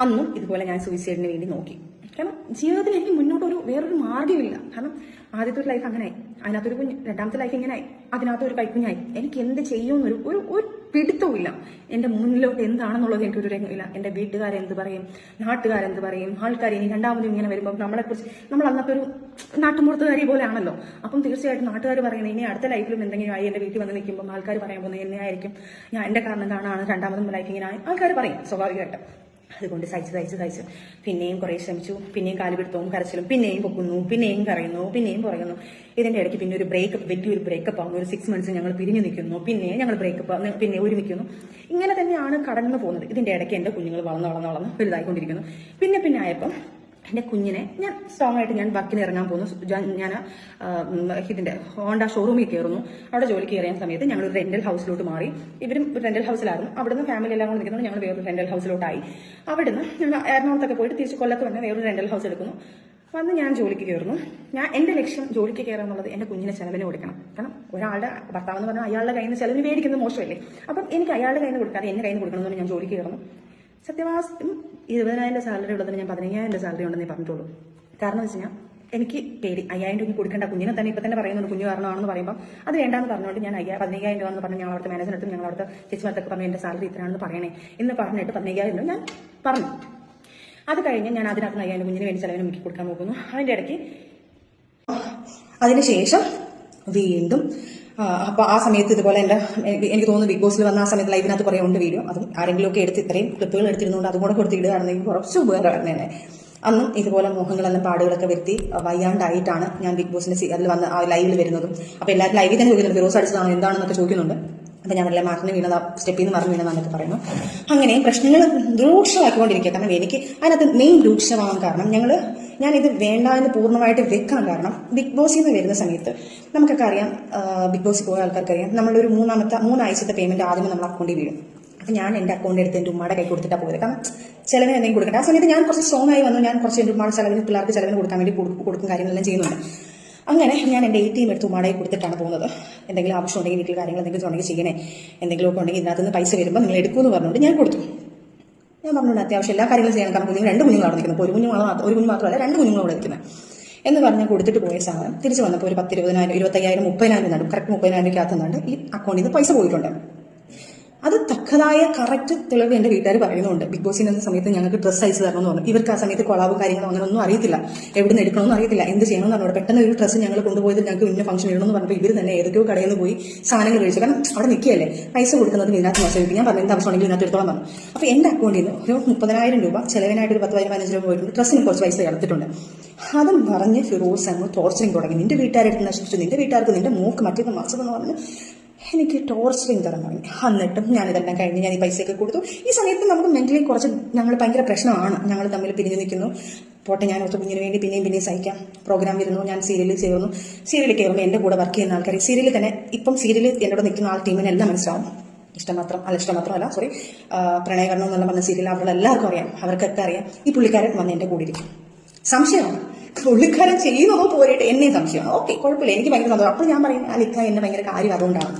അന്നും ഇതുപോലെ ഞാൻ സൂയിസൈഡിന് വേണ്ടി നോക്കി. കാരണം ജീവിതത്തിൽ എനിക്ക് മുന്നോട്ട് വേറൊരു മാർഗ്ഗമില്ല. കാരണം ആദ്യത്തെ ഒരു ലൈഫ് അങ്ങനെയായി, അതിനകത്തൊരു കുഞ്ഞ്, രണ്ടാമത്തെ ലൈഫ് ഇങ്ങനെയായി, അതിനകത്തൊരു കൈക്കുഞ്ഞായി. എനിക്ക് എന്ത് ചെയ്യുമെന്നൊരു ഒരു പിടുത്തവും ഇല്ല. എൻ്റെ മുന്നിലോട്ട് എന്താണെന്നുള്ളത് എനിക്കൊരു രംഗമില്ല. എൻ്റെ വീട്ടുകാരെന്ത് പറയും, നാട്ടുകാരെന്ത് പറയും, ആൾക്കാർ ഇനി രണ്ടാമതും ഇങ്ങനെ വരുമ്പോൾ നമ്മളെക്കുറിച്ച് നമ്മൾ അന്നത്തെ ഒരു നാട്ടുമ്പുറത്തുകാരി പോലെ ആണല്ലോ. അപ്പം തീർച്ചയായിട്ടും നാട്ടുകാർ പറയുന്നത് ഇനി അടുത്ത ലൈഫിലും എന്തെങ്കിലും ആയി എൻ്റെ വീട്ടിൽ വന്ന് നിൽക്കുമ്പോൾ ആൾക്കാർ പറയാൻ പോകുന്നത് എന്നെ ആയിരിക്കും, ഞാൻ എൻ്റെ കാരണം കാണാണ് രണ്ടാമതും ലൈഫ് ഇങ്ങനെ ആയി ആൾക്കാർ പറയും സ്വാഭാവികമായിട്ട്. അതുകൊണ്ട് സഹിച്ച് പിന്നെയും കുറേ ശ്രമിച്ചു. പിന്നെയും കാലുപിടുത്തവും കരച്ചിലും, പിന്നെയും പൊക്കുന്നു, പിന്നെയും കരയുന്നു, പിന്നെയും പറയുന്നു. ഇതിന്റെ ഇടയ്ക്ക് പിന്നെ ഒരു വലിയൊരു ബ്രേക്കപ്പ് ആവുന്നു. ഒരു 6 months ഞങ്ങൾ പിരിഞ്ഞു നിൽക്കുന്നു, പിന്നെ ഞങ്ങൾ പിന്നെ ഒരുമിക്കുന്നു. ഇങ്ങനെ തന്നെയാണ് കടന്നു പോകുന്നത്. ഇതിന്റെ ഇടയ്ക്ക് എൻ്റെ കുഞ്ഞുങ്ങൾ വളർന്ന് വലുതായിക്കൊണ്ടിരിക്കുന്നു. പിന്നെ ആയപ്പം എൻ്റെ കുഞ്ഞിനെ ഞാൻ സ്ട്രോങ് ആയിട്ട് ഞാൻ വർക്കിന് ഇറങ്ങാൻ പോകുന്നു. ഞാൻ ഇതിന്റെ ഹോണ്ട ഷോറൂമിൽ കയറുന്നു. അവിടെ ജോലിക്ക് കയറിയ സമയത്ത് ഞങ്ങൾ ഒരു റെന്റൽ ഹൗസിലോട്ട് മാറി. ഇവരും റെന്റൽ ഹൗസിലായിരുന്നു. അവിടുന്ന് ഫാമിലി എല്ലാം കൂടെ നിൽക്കുന്നത്, ഞങ്ങൾ വേറൊരു റെന്റൽ ഹൗസിലോട്ടായി. അവിടുന്ന് ഞങ്ങൾ എറണാകുളത്തൊക്കെ പോയിട്ട് തിരിച്ച് കൊല്ലത്ത് വന്ന് വേറൊരു റെന്റൽ ഹൗസ് എടുക്കുന്നു. വന്ന് ഞാൻ ജോലിക്ക് കയറുന്നു. എൻ്റെ ലക്ഷ്യം ജോലിക്ക് കയറുക എന്നുള്ളത് എൻ്റെ കുഞ്ഞിനെ ചെലവിന് കൊടുക്കണം. കാരണം ഒരാളുടെ ഭർത്താവ് എന്ന് പറഞ്ഞാൽ അയാളുടെ കയ്യിൽ നിന്ന് ചെലവിന് മേടിക്കുന്നത് മോശമല്ലേ. അപ്പം എനിക്ക് അയാളുടെ കയ്യിൽ നിന്ന് കൊടുക്കാതെ എൻ്റെ കയ്യിൽ നിന്ന് കൊടുക്കണമെന്ന് ഞാൻ ജോലിക്ക് കയറുന്നു. സത്യവാസം 20,000 സാലറി ഉള്ളതിന് ഞാൻ 15,000 സാലറി ഉണ്ടെന്നേ പറഞ്ഞിട്ടുള്ളൂ. കാരണം എന്ന് വെച്ച് കഴിഞ്ഞാൽ എനിക്ക് പേടി 5,000 രൂപ കൊടുക്കേണ്ട. കുഞ്ഞിനെ തന്നെ ഇപ്പം തന്നെ പറയുന്നുണ്ട് കുഞ്ഞു കാരണമാണെന്ന് പറയുമ്പോൾ അത് വേണ്ടാന്ന് പറഞ്ഞുകൊണ്ട് ഞാൻ 15,000 രൂപ എന്ന് പറഞ്ഞ് ഞങ്ങൾ അവിടുത്തെ മാനേജറിനടുത്തും ഞങ്ങൾ അവിടുത്തെ ചേച്ചിമാർത്തൊക്കെ പറഞ്ഞു എൻ്റെ സാലറി ഇത്രയാണെന്ന് പറയണേ എന്ന് പറഞ്ഞിട്ട് 15,000 രൂപ ഞാൻ പറഞ്ഞു. അത് കഴിഞ്ഞ് ഞാൻ അതിനകത്ത് 5,000 കുഞ്ഞിന് വേണ്ടി ചെലവിന് മുക്കി കൊടുക്കാൻ നോക്കുന്നു. അതിൻ്റെ ഇടയ്ക്ക് അതിനുശേഷം വീണ്ടും അപ്പോൾ ആ സമയത്ത് ഇതുപോലെ എനിക്ക് തോന്നുന്നു ബിഗ് ബോസിൽ വന്ന ആ സമയത്ത് ലൈവിനകത്ത് കുറേ ഉണ്ട് വീഡിയോ. അതും ആരെങ്കിലുമൊക്കെ എടുത്ത് ഇത്രയും ക്ലിപ്പുകൾ എടുത്തിരുന്നുകൊണ്ട് അതും കൂടെ കൊടുത്ത് ഇടുകയാണെങ്കിൽ കുറച്ച് ഉപകാരമായിരുന്നേനെ. അന്നും ഇതുപോലെ മുഖങ്ങളെല്ലാം പാടുകളൊക്കെ വരുത്തി വയ്യാണ്ടായിട്ടാണ് ഞാൻ ബിഗ് ബോസിന്റെ അതിൽ വന്ന് ആ ലൈവിൽ വരുന്നതും. അപ്പോൾ എല്ലാവരും ലൈവിൽ തന്നെ ചോദിക്കുന്നുണ്ട് ഫിറോസ് അടിച്ചതാണ് എന്താണെന്നൊക്കെ ചോദിക്കുന്നുണ്ട്. അപ്പം ഞാൻ നല്ല മാർക്കിന് വീണതാ സ്റ്റെപ്പിൽ നിന്ന് മറിഞ്ഞ് വീണതാന്നൊക്കെ പറയുന്നു. അങ്ങനെ പ്രശ്നങ്ങൾ രൂക്ഷമാക്കിക്കൊണ്ടിരിക്കുക. കാരണം എനിക്ക് അതിനകത്ത് മെയിൻ രൂക്ഷമാകാൻ കാരണം ഞാനിത് വേണ്ട എന്ന് പൂർണ്ണമായിട്ട് വെക്കാൻ കാരണം ബിഗ് ബോസിൽ നിന്ന് വരുന്ന സമയത്ത് നമുക്കൊക്കെ അറിയാം, ബിഗ് ബോസിൽ പോയ ആൾക്കാർക്കറിയാം, നമ്മളൊരു 3 ആഴ്ചത്തെ പേയ്മെന്റ് ആദ്യമേ നമ്മൾ അക്കൗണ്ടിൽ വീഴും. അപ്പം ഞാൻ എൻ്റെ അക്കൗണ്ട് എടുത്ത് എൻ്റെ ഉമ്മയുടെ കൈ കൊടുത്തിട്ടാണ് പോയത്. കാരണം ചിലവിന് എന്തെങ്കിലും കൊടുക്കട്ടെ. ആ സമയത്ത് ഞാൻ കുറച്ച് സ്ട്രോങ് ആയി വന്നു. ഞാൻ കുറച്ച് എൻ്റെ ഉമ്മയുടെ ചെലവിന് പിള്ളേർക്ക് ചെലവിന് കൊടുക്കാൻ വേണ്ടി കൊടുക്കും കാര്യങ്ങളെല്ലാം ചെയ്യുന്നുണ്ട്. അങ്ങനെ ഞാൻ എൻ്റെ ATM എടുത്ത് ഉമ്മയുടെ കൊടുത്തിട്ടാണ് പോകുന്നത്. എന്തെങ്കിലും ആവശ്യം ഉണ്ടെങ്കിൽ വീട്ടിൽ കാര്യങ്ങൾ എന്തെങ്കിലും ഉണ്ടെങ്കിൽ ചെയ്യണേ, എന്തെങ്കിലുമൊക്കെ ഉണ്ടെങ്കിൽ ഇതിനകത്ത് നിന്ന് പൈസ വരുമ്പോൾ നിങ്ങൾ എടുക്കുമെന്ന് പറഞ്ഞുകൊണ്ട് ഞാൻ കൊടുത്തു. ഞാൻ പറഞ്ഞുകൊണ്ട് അത്യാവശ്യം എല്ലാ കാര്യങ്ങളും ചെയ്യണം. കാരണം കുഞ്ഞുങ്ങൾ 2 കുഞ്ഞുങ്ങളാണ് നിൽക്കുന്നത്. ഇപ്പോൾ ഒരു കുഞ്ഞു മാത്രമല്ല 2 കുഞ്ഞുങ്ങളോട് നിൽക്കുന്നത് എന്ന് പറഞ്ഞാൽ കൊടുത്തിട്ട് പോയ സാധനം തിരിച്ച് വന്നപ്പോൾ ഒരു 10,000, 20,000, 25,000, 30,000 നടും കറക്റ്റ് 30,000 രൂപയ്ക്കകത്തുന്നുണ്ട് ഈ അക്കൗണ്ടിൽ നിന്ന് പൈസ പോയിട്ടുണ്ട്. അത് തക്കതായ കറക്റ്റ് തെളിവ് എൻ്റെ വീട്ടുകാർ പറയുന്നുണ്ട്. ബിഗ് ബോസിൽ നിന്ന സമയത്ത് ഞങ്ങൾക്ക് ഡ്രസ്സ് അയച്ചു തരണമെന്ന് പറഞ്ഞു. ഇവർക്ക് ആ സമയത്ത് കൊളാബ് കാര്യങ്ങളോ അങ്ങനെ ഒന്നും അറിയത്തില്ല. എവിടെ നിന്ന് എടുക്കണമെന്ന് അറിയത്തില്ല, എന്ത് ചെയ്യണമെന്ന് അറിഞ്ഞൂടെ. പെട്ടെന്ന് ഒരു ഡ്രസ്സ് ഞങ്ങൾ കൊണ്ടുപോയത് ഞങ്ങൾക്ക് ഇന്ന ഫംഗ്ഷൻ ഇടണമെന്ന് പറഞ്ഞപ്പോൾ ഇവർ തന്നെ ഏതൊക്കെയോ കടയിൽ നിന്ന് പോയി സാധനങ്ങൾ കഴിച്ചു. കാരണം അവിടെ നിൽക്കുകയല്ലേ, പൈസ കൊടുക്കുന്നത് ഇതിനകത്ത് മോശമായിട്ട് ഞാൻ പറഞ്ഞു എന്ത് ആവശ്യമാണെങ്കിൽ ഇതിനകത്ത് എടുത്തോളം പറഞ്ഞു. അപ്പോൾ എൻ്റെ അക്കൗണ്ടിൽ നിന്ന് ഒരു 30,000 രൂപ ചെലവിനായിട്ട് ഒരു 10,000-15,000 രൂപ പോയിട്ടുണ്ട്. ഡ്രസ്സിന് കുറച്ച് പൈസ എടുത്തിട്ടുണ്ട്. അതും പറഞ്ഞ് ഫിറോസ് അങ്ങ് ടോർച്ചറിങ് തുടങ്ങി. നിന്റെ വീട്ടുകാരെടുത്ത് നശിപ്പിച്ചു, നിന്റെ വീട്ടുകാർക്ക് നിന്റെ മൂക്ക് മറ്റേത് മറിച്ചതെന്ന് പറഞ്ഞ് എനിക്ക് ടോർച്ചറിങ് തരാൻ തുടങ്ങി. എന്നിട്ടും ഞാനിതെല്ലാം കഴിഞ്ഞ് ഞാൻ ഈ പൈസയൊക്കെ കൊടുത്തു. ഈ സമയത്ത് നമുക്ക് മെന്റലി കുറച്ച് ഞങ്ങൾ ഭയങ്കര പ്രശ്നമാണ്. ഞങ്ങൾ തമ്മിൽ പിരിഞ്ഞു നിൽക്കുന്നു. പോട്ടെ, ഞാൻ ഒത്തു കുഞ്ഞിന് വേണ്ടി പിന്നെയും സഹിക്കാം. പ്രോഗ്രാം വരുന്നു, ഞാൻ സീരിയലിൽ ചേർന്നു. സീരിയലിൽ കയറുമ്പോൾ എൻ്റെ കൂടെ വർക്ക് ചെയ്യുന്ന ആൾക്കാർ സീരിയലിൽ തന്നെ ഇപ്പം സീരിയലിൽ എൻ്റെ കൂടെ നിൽക്കുന്ന ടീമിനെല്ലാം മനസ്സിലാവും. ഇഷ്ടം മാത്രമല്ല പ്രണയകരണം എന്നുള്ള പറഞ്ഞ സീരിയൽ അവരുടെ എല്ലാവർക്കും അറിയാം, അവർക്കൊക്കെ അറിയാം. ഈ പുള്ളിക്കാരൻ വന്ന് എൻ്റെ കൂടെ ഇരിക്കും. സംശയമാണ് പുള്ളിക്കാരൻ ചെയ്യുന്നതോ പോരായിട്ട് എന്നെ സംശയമാണ്. ഓക്കെ, കുഴപ്പമില്ല, എനിക്ക് ഭയങ്കര സന്തോഷം. അപ്പോൾ ഞാൻ പറയും അലിക്ക എന്നെ ഭയങ്കര കാര്യം അതുകൊണ്ടാണ്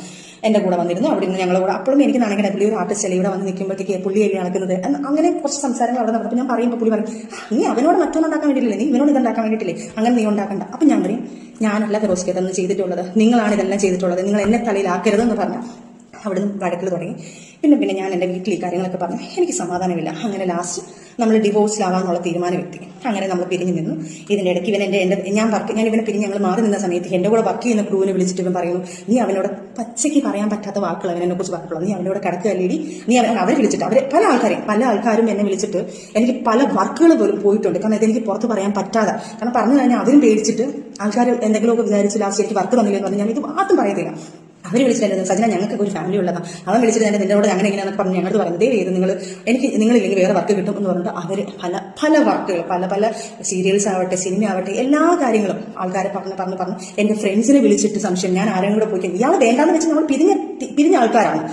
എൻ്റെ കൂടെ വന്നിരുന്നു. അവിടെ നിന്ന് ഞങ്ങളുടെ കൂടെ അപ്പോഴും എനിക്ക് നാണെങ്കിൽ പുള്ളി ഒരു ആർട്ടിസ്റ്റ് അല്ലേ, ഇവിടെ വന്ന് നിൽക്കുമ്പോഴത്തേക്ക് പുള്ളി എല്ലാം നടക്കുന്നത് അങ്ങനെ കുറച്ച് സംസാരങ്ങൾ അവിടെ നടന്നപ്പോൾ ഞാൻ പറയുമ്പോൾ പുള്ളി പറയും നീ അവനോട് മറ്റൊന്നുണ്ടാക്കാൻ വേണ്ടിയില്ലേ, നീ ഇവനോട് ഇതുണ്ടാക്കാൻ വേണ്ടിയിട്ടില്ലേ, അങ്ങനെ നീ ഉണ്ടാക്കണ്ട. അപ്പം ഞാൻ പറയും ഞാനല്ല ഫിറോസ്ക്ക് ഇതൊന്നും ചെയ്തിട്ടുള്ളത്, നിങ്ങളാണ് ഇതെല്ലാം ചെയ്തിട്ടുള്ളത്, നിങ്ങൾ എന്നെ തലയിലാക്കരുതെന്ന് പറഞ്ഞാൽ അവിടുന്ന് വഴക്കിൽ തുടങ്ങി. പിന്നെ ഞാൻ എൻ്റെ വീട്ടിൽ ഈ കാര്യങ്ങളൊക്കെ പറഞ്ഞു. എനിക്ക് സമാധാനമില്ല. അങ്ങനെ ലാസ്റ്റ് നമ്മൾ ഡിവോഴ്സിലാവാന്നുള്ള തീരുമാനം എത്തി. അങ്ങനെ നമ്മൾ പിരിഞ്ഞു നിന്നു. ഇതിൻ്റെ ഇടയ്ക്ക് ഞാൻ ഇവനെ പിരിഞ്ഞ് ഞങ്ങൾ മാറി നിന്ന സമയത്ത് എൻ്റെ കൂടെ വർക്ക് ചെയ്യുന്ന ക്രൂവിനെ വിളിച്ചിട്ട് ഇവൻ പറയുന്നു നീ അവനോട് പച്ചയ്ക്ക് പറയാൻ പറ്റാത്ത വാക്കുകൾ അവനെ കുറിച്ച് പറഞ്ഞിട്ടുള്ളത്, നീ അവനോട് കിടക്കുകയല്ലേടി, നീ അവരെ വിളിച്ചിട്ട് പല ആൾക്കാരും എന്നെ വിളിച്ചിട്ട് എനിക്ക് പല വർക്കുകൾ പോലും പോയിട്ടുണ്ട്. കാരണം ഇതെനിക്ക് പുറത്ത് പറയാൻ പറ്റാതെ, കാരണം പറഞ്ഞു കഴിഞ്ഞാൽ അതിനും പേടിച്ചിട്ട് ആൾക്കാർ എന്തെങ്കിലുമൊക്കെ വിചാരിച്ച് ലാസ്റ്റ് എനിക്ക് വർക്ക് തന്നില്ലെന്ന് പറഞ്ഞാൽ ഞാൻ ഇത് ആദ്യം പറയത്തില്ല. അവർ വിളിച്ചിട്ട് സജന ഞങ്ങൾക്ക് ഒരു ഫാമിലി ഉള്ളതാണ്, അവൻ വിളിച്ചിട്ട് തന്നെ നിന്നോട് അങ്ങനെ എങ്ങനെയാണെന്ന് പറഞ്ഞ് ഞങ്ങൾ പറയുന്നത് ചെയ്ത് നിങ്ങളില്ലെങ്കിൽ വേറെ വർക്ക് കിട്ടും എന്ന് പറഞ്ഞിട്ട് അവർ പല വർക്കുകൾ പല സീരിയൽസ് ആവട്ടെ സിനിമ ആവട്ടെ എല്ലാ കാര്യങ്ങളും ആൾക്കാരെ പറഞ്ഞ് എൻ്റെ ഫ്രണ്ട്സിനെ വിളിച്ചിട്ട് സംശയം ഞാൻ ആരെയും കൂടെ പോയി ഇയാൾ വേണ്ടാന്ന് വെച്ച് നമ്മൾ പിരിഞ്ഞ ആൾക്കാരാണ്.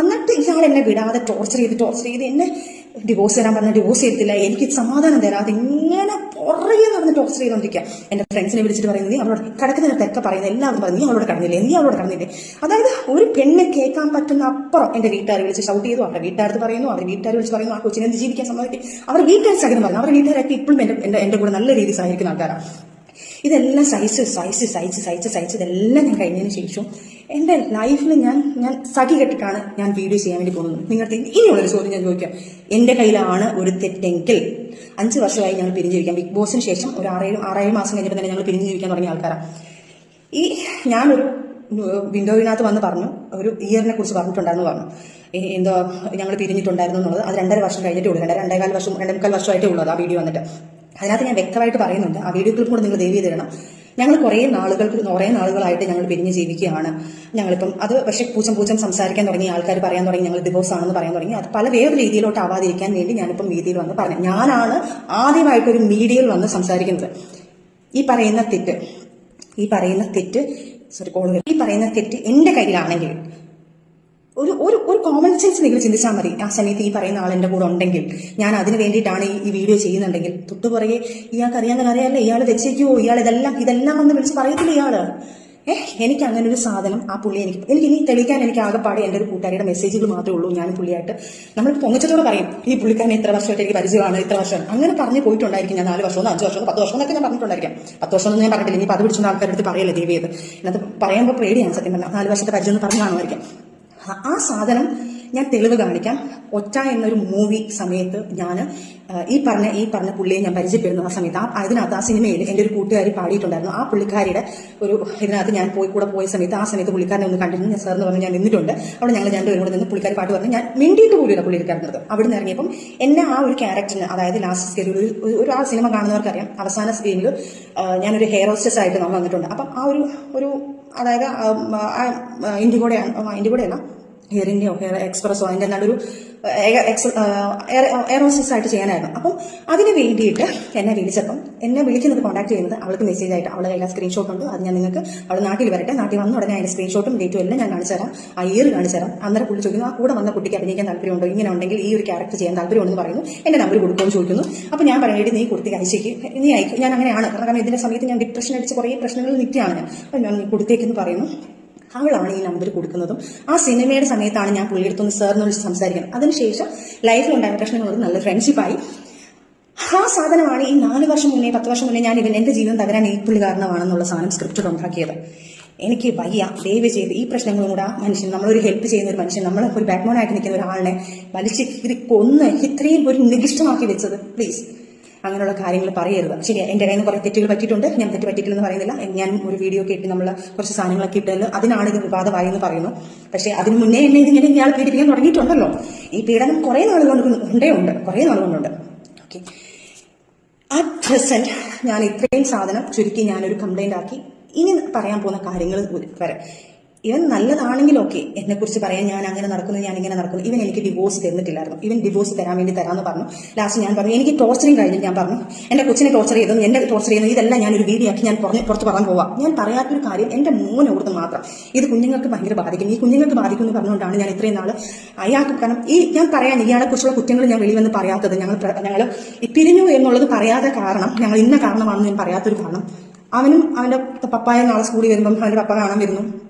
എന്നിട്ട് ഇയാൾ എന്നെ വിടാതെ ടോർച്ചർ ചെയ്ത് എന്നെ ഡിവോഴ്സ് തരാൻ പറഞ്ഞാൽ ഡിവോഴ്സ് ചെയ്തില്ല, എനിക്ക് സമാധാനം തരാതെ ഇങ്ങനെ പുറകെ നടന്ന് ടോർച്ചർ ചെയ്തുകൊണ്ടിരിക്കുക. എൻ്റെ ഫ്രണ്ട്സിനെ വിളിച്ചിട്ട് പറയുന്നത് നീ അവളോട് കിടക്കുന്നതൊക്കെ പറയുന്നത് എല്ലാവരും പറഞ്ഞു നീ അവളോട് കടന്നില്ലേ. അതായത് ഒരു പെണ്ണ് കേൾക്കാൻ പറ്റുന്ന അപ്പുറം എൻ്റെ വീട്ടുകാർ വിളിച്ച് ഷൗട്ട് ചെയ്തു. അവരുടെ വീട്ടുകാർക്ക് പറയുന്നു, അവർ വീട്ടുകാർ വിളിച്ച് പറയുന്നു ആ കൊച്ചിനെ എന്ത് ജീവിക്കാൻ സമ്മതിക്കും. അവർ വീട്ടുകാർ സഹിതം പറഞ്ഞു. അവരുടെ വീട്ടുകാരൊക്കെ ഇപ്പോഴും എൻ്റെ കൂടെ നല്ല രീതിയിൽ സഹായിക്കുന്ന ആൾക്കാരാണ്. ഇതെല്ലാം സഹിച്ച് ഇതെല്ലാം ഞാൻ കഴിഞ്ഞതിന് ശേഷം എൻ്റെ ലൈഫിൽ ഞാൻ സഖി കെട്ടിട്ടാണ് ഞാൻ വീഡിയോ ചെയ്യാൻ വേണ്ടി പോകുന്നത്. നിങ്ങൾക്ക് ഇനിയുള്ളൊരു ചോദ്യം ഞാൻ ചോദിക്കാം. എൻ്റെ കയ്യിലാണ് ഒരു തെറ്റെങ്കിൽ 5 വർഷമായി ഞങ്ങൾ പിരിഞ്ഞു ജീവിക്കാം. ബിഗ് ബോസിന് ശേഷം ഒരു 6-7 മാസം കഴിഞ്ഞപ്പോൾ തന്നെ ഞങ്ങൾ പിരിഞ്ഞു ജീവിക്കാൻ തുടങ്ങിയ ആൾക്കാരാണ്. ഞാനൊരു വിൻഡോയിനകത്ത് വന്ന് പറഞ്ഞു, ഒരു ഇയറിനെ കുറിച്ച് പറഞ്ഞിട്ടുണ്ടായിരുന്നു പറഞ്ഞു എന്തോ ഞങ്ങൾ പിരിഞ്ഞിട്ടുണ്ടായിരുന്നു എന്നുള്ളത്. അത് 2.5 വർഷം കഴിഞ്ഞിട്ടേ ഉള്ളൂ, 2.25 വർഷമായിട്ടേ ഉള്ളത് ആ വീഡിയോ വന്നിട്ട്. അതിനകത്ത് ഞാൻ വ്യക്തമായിട്ട് പറയുന്നുണ്ട്. ആ വീഡിയോ ക്ലിപ്പ് കൂടെ നിങ്ങൾ ദയവ് ചെയ്ത് തരണം. ഞങ്ങൾ കുറേ നാളുകളായിട്ട് ഞങ്ങൾ പിരിഞ്ഞ് ജീവിക്കുകയാണ്. ഞങ്ങളിപ്പം അത് പക്ഷേ പൂച്ചം സംസാരിക്കാൻ തുടങ്ങി, ആൾക്കാർ പറയാൻ തുടങ്ങി ഞങ്ങൾ ഡിവോഴ്സ് ആണെന്ന് പറയാൻ തുടങ്ങി. അത് പല വേറെ രീതിയിലോട്ട് ആവാതിരിക്കാൻ വേണ്ടി ഞാനിപ്പം മീഡിയയിൽ വന്ന് പറഞ്ഞു. ഞാനാണ് ആദ്യമായിട്ടൊരു മീഡിയയിൽ വന്ന് സംസാരിക്കുന്നത്. ഈ പറയുന്ന തെറ്റ് എൻ്റെ കയ്യിലാണെങ്കിൽ ഒരു ഒരു ഒരു കോമൺ സെൻസ് നിങ്ങൾ ചിന്തിച്ചാൽ മതി. ആ സമയത്ത് ഈ പറയുന്ന ആൾ എൻ്റെ കൂടെ ഉണ്ടെങ്കിൽ, ഞാൻ അതിന് വേണ്ടിയിട്ടാണ് ഈ വീഡിയോ ചെയ്യുന്നുണ്ടെങ്കിൽ, തൊട്ടുപുറകെ ഇയാൾക്ക് അറിയാവുന്ന കാര്യമല്ല, ഇയാൾ വെച്ചേക്കുവോ, ഇയാൾ ഇതെല്ലാം വന്ന് വിളിച്ച് പറയത്തില്ല ഇയാള്. എനിക്ക് അങ്ങനെ ഒരു സാധനം ആ പുള്ളി എനിക്ക് ഇനി തെളിയിക്കാൻ എനിക്ക് ആകെപ്പാടെ എൻ്റെ ഒരു കൂട്ടുകാരിയുടെ മെസ്സേജുകൾ മാത്രമേ ഉള്ളൂ. ഞാനും പുള്ളിയായിട്ട് നമ്മൾ പൊങ്ങച്ചത്തോടെ പറയും, ഈ പുള്ളിക്കാരനെ ഇത്ര വർഷമായിട്ട് എനിക്ക് പരിചയമാണ്, ഇത്ര വർഷം അങ്ങനെ പറഞ്ഞു പോയിട്ടുണ്ടായിരിക്കും. ഞാൻ 4 വർഷമോ 5 വർഷമോ 10 വർഷം എന്നൊക്കെ ഞാൻ പറഞ്ഞിട്ടുണ്ടായിരിക്കാം. 10 വർഷം ഒന്നും ഞാൻ പറഞ്ഞിട്ടില്ല. ഇനി അത് പിടിച്ചുകൊണ്ട് ആൾക്കാരുടെ അടുത്ത് പറയല്ലേ ദൈവം ചെയ്ത്. ഇതിനകത്ത് പറയുമ്പോൾ പേടിയാണ് സത്യം പറഞ്ഞാൽ. 4 വർഷത്തെ പരിചയം എന്ന് പറഞ്ഞു കാണുമായിരിക്കാം. ആ സാധനം ഞാൻ തെളിവ് കാണിക്കാം. ഒറ്റ എന്നൊരു മൂവി സമയത്ത് ഞാൻ ഈ പറഞ്ഞ പുള്ളിയെ ഞാൻ പരിചയപ്പെടുന്ന ആ സമയത്ത് അതിനകത്ത് ആ സിനിമയിൽ എൻ്റെ ഒരു കൂട്ടുകാരി പാടിയിട്ടുണ്ടായിരുന്നു. ആ പുള്ളിക്കാരിയുടെ ഒരു ഇതിനകത്ത് ഞാൻ കൂടെ പോയ സമയത്ത് ആ സമയത്ത് പുള്ളിക്കാരനെ ഒന്ന് കണ്ടിരുന്നു. ഞാൻ സാറിന് പറഞ്ഞ് ഞാൻ നിന്നിട്ടുണ്ട്. അവിടെ ഞങ്ങൾ രണ്ടുപേരും കൂടെ നിന്ന് പുള്ളിക്കാരി പാട്ട് പറഞ്ഞ് ഞാൻ മിണ്ടിയിട്ട് കൂടിയാണ് പുള്ളിക്കാരുന്നത്. അവിടെ നിന്ന് ഇറങ്ങിയപ്പം എന്നെ ആ ഒരു ക്യാരക്ടറിന്, അതായത് ലാസ്റ്റ് സ്കെയിൽ ഒരു ആ സിനിമ കാണുന്നവർക്കറിയാം, അവസാന സ്ക്രീനിൽ ഞാനൊരു ഹെയർ ഹോസ്റ്റസ് ആയിട്ട് നമ്മൾ വന്നിട്ടുണ്ട്. അപ്പം ആ ഒരു അതായത് ഇന്ത്യകൂടെയല്ല എയർ ഇന്ത്യയോ എയർ എക്സ്പ്രസോ അതിൻ്റെ നല്ലൊരു എയർ ഹോസ്റ്റസ് ആയിട്ട് ചെയ്യാനായിരുന്നു. അപ്പം അതിന് വേണ്ടിയിട്ട് എന്നെ വിളിക്കുന്നത് കോൺടാക്ട് ചെയ്യുന്നത് അവൾക്ക് മെസ്സേജ് ആയിട്ട്, അവളുടെ കയ്യിൽ സ്ക്രീൻഷോട്ട് ഉണ്ട്. അത് ഞാൻ നിങ്ങൾക്ക് അവൾ നാട്ടിൽ വരട്ടെ, നാട്ടിൽ വന്ന ഉടനെ അതിൻ്റെ സ്ക്രീൻഷോട്ടും ഡേറ്റും എല്ലാം ഞാൻ കാണിച്ചു തരാം, ആ ഇയർ കാണിച്ചു തരാം. അന്നേരം പുള്ളി ചോദിക്കുന്നു, ആ കൂടെ വന്ന കുട്ടിക്ക് അഭിനയിക്കാൻ താല്പര്യമുണ്ടോ, ഇങ്ങനെ ഉണ്ടെങ്കിൽ ഈ ഒരു ക്യാരക്ടർ ചെയ്യാൻ താല്പര്യമുണ്ടെന്ന് പറയുന്നു. എൻ്റെ നമ്പർ കൊടുക്കുമെന്ന് ചോദിക്കുന്നു. അപ്പം ഞാൻ പറയുന്നത് നീ കൊടുത്തേക്ക് അയച്ചേക്ക്, നീ അയക്കും. ഞാൻ അങ്ങനെയാണ്, കാരണം ഇതിൻ്റെ സമയത്ത് ഞാൻ ഡിപ്രഷൻ അടിച്ച് കുറേ പ്രശ്നങ്ങൾ നിൽക്കുകയാണ് ഞാൻ. അപ്പം ഞാൻ കൊടുത്തേക്കെന്ന് പറയുന്നു. അവളാണ് ഈ നമ്പർ കൊടുക്കുന്നതും. ആ സിനിമയുടെ സമയത്താണ് ഞാൻ പുള്ളിയെടുത്തൊന്ന് സാറിന് വിളിച്ച് സംസാരിക്കുന്നത്. അതിനുശേഷം ലൈഫിലുണ്ടായ പ്രശ്നങ്ങളോട് നല്ല ഫ്രണ്ട്ഷിപ്പായി. ആ സാധനമാണ് ഈ 4 വർഷം മുന്നേ 10 വർഷം മുന്നേ ഞാൻ എൻ്റെ ജീവിതം തകരാൻ ഈ പുള്ളി കാരണമാണെന്നുള്ള സാധനം സ്ക്രിപ്റ്റ് ഉണ്ടാക്കിയത്. എനിക്ക് വയ്യ, ദയവ് ചെയ്ത് ഈ പ്രശ്നങ്ങളും കൂടെ ആ മനുഷ്യൻ, നമ്മളൊരു ഹെൽപ്പ് ചെയ്യുന്ന ഒരു മനുഷ്യൻ, നമ്മൾ ഒരു ബാക്ക്ബോണായിട്ട് നിൽക്കുന്ന ഒരാളിനെ വലിച്ച് കൊന്ന് ഇത്രയും ഒരു നികിഷ്ടമാക്കി വെച്ചത്, പ്ലീസ് അങ്ങനെയുള്ള കാര്യങ്ങൾ പറയരുത്. ശരി, എൻ്റെ കയ്യിൽ നിന്ന് കുറേ തെറ്റുകൾ പറ്റിയിട്ടുണ്ട്. ഞാൻ തെറ്റ് പറ്റിയിട്ടില്ലെന്ന് പറയുന്നില്ല. ഞാൻ ഒരു വീഡിയോ കേട്ട് നമ്മൾ കുറച്ച് സാധനങ്ങളൊക്കെ ഇട്ടതിൽ അതിനാണ് ഇത് വിവാദമായി എന്ന് പറയുന്നു. പക്ഷേ അതിന് മുന്നേ എന്നെ ഇതിങ്ങനെ ഇയാൾ പീഡിപ്പിക്കാൻ തുടങ്ങിയിട്ടുണ്ടല്ലോ. ഈ പീഡനം കുറേ നാൾ കൊണ്ടുണ്ട്. ഓക്കെ, അറ്റ് പ്രസന്റ് ഞാൻ ഇത്രയും സാധനം ചുരുക്കി ഞാനൊരു കംപ്ലൈന്റ് ആക്കി. ഇനി പറയാൻ പോകുന്ന കാര്യങ്ങൾ വരെ ഇവൻ നല്ലതാണെങ്കിൽ ഓക്കെ, എന്നെക്കുറിച്ച് പറയാൻ ഞാൻ അങ്ങനെ നടക്കുന്നു, ഞാൻ ഇങ്ങനെ നടക്കുന്നു. ഇവൻ എനിക്ക് ഡിവോഴ്സ് തരുന്നിട്ടില്ലായിരുന്നു. ഇവൻ ഡിവോഴ്സ് തരാൻ വേണ്ടി തരാമെന്ന് പറഞ്ഞു. ലാസ്റ്റ് ഞാൻ പറഞ്ഞു എനിക്ക് ടോർച്ചറിങ് കഴിഞ്ഞു. ഞാൻ പറഞ്ഞു എൻ്റെ കൊച്ചിനെ ടോർച്ചർ ചെയ്തതും എന്നെ ടോർച്ചർ ചെയ്യുന്നത് ഇതെല്ലാം ഞാനൊരു വീഡിയോ ആക്കി ഞാൻ പുറത്ത് പറയാൻ പോവാം. ഞാൻ പറയാത്തൊരു കാര്യം എൻ്റെ മോനോടത്ത് മാത്രം ഇത് കുഞ്ഞുങ്ങൾക്ക് ഭയങ്കര ബാധിക്കും. ഈ കുഞ്ഞുങ്ങൾക്ക് ബാധിക്കും എന്ന് പറഞ്ഞുകൊണ്ടാണ് ഞാൻ ഇത്രയും നാൾ അയാൾക്ക്, കാരണം ഞാൻ പറയാൻ ഇയാളെ കുറിച്ചുള്ള കുറ്റങ്ങൾ ഞാൻ വെളിയിൽ വന്ന് പറയാത്തത്, ഞങ്ങൾ പിരിഞ്ഞു എന്നുള്ളത് പറയാതെ കാരണം, ഞങ്ങൾ ഇന്ന കാരണമാണെന്ന് ഞാൻ പറയാത്തൊരു കാരണം, അവനും അവൻ്റെ പപ്പായ നാളെ സ്കൂളിൽ വരുമ്പം അവൻ്റെ പപ്പ കാണാൻ വരുന്നു.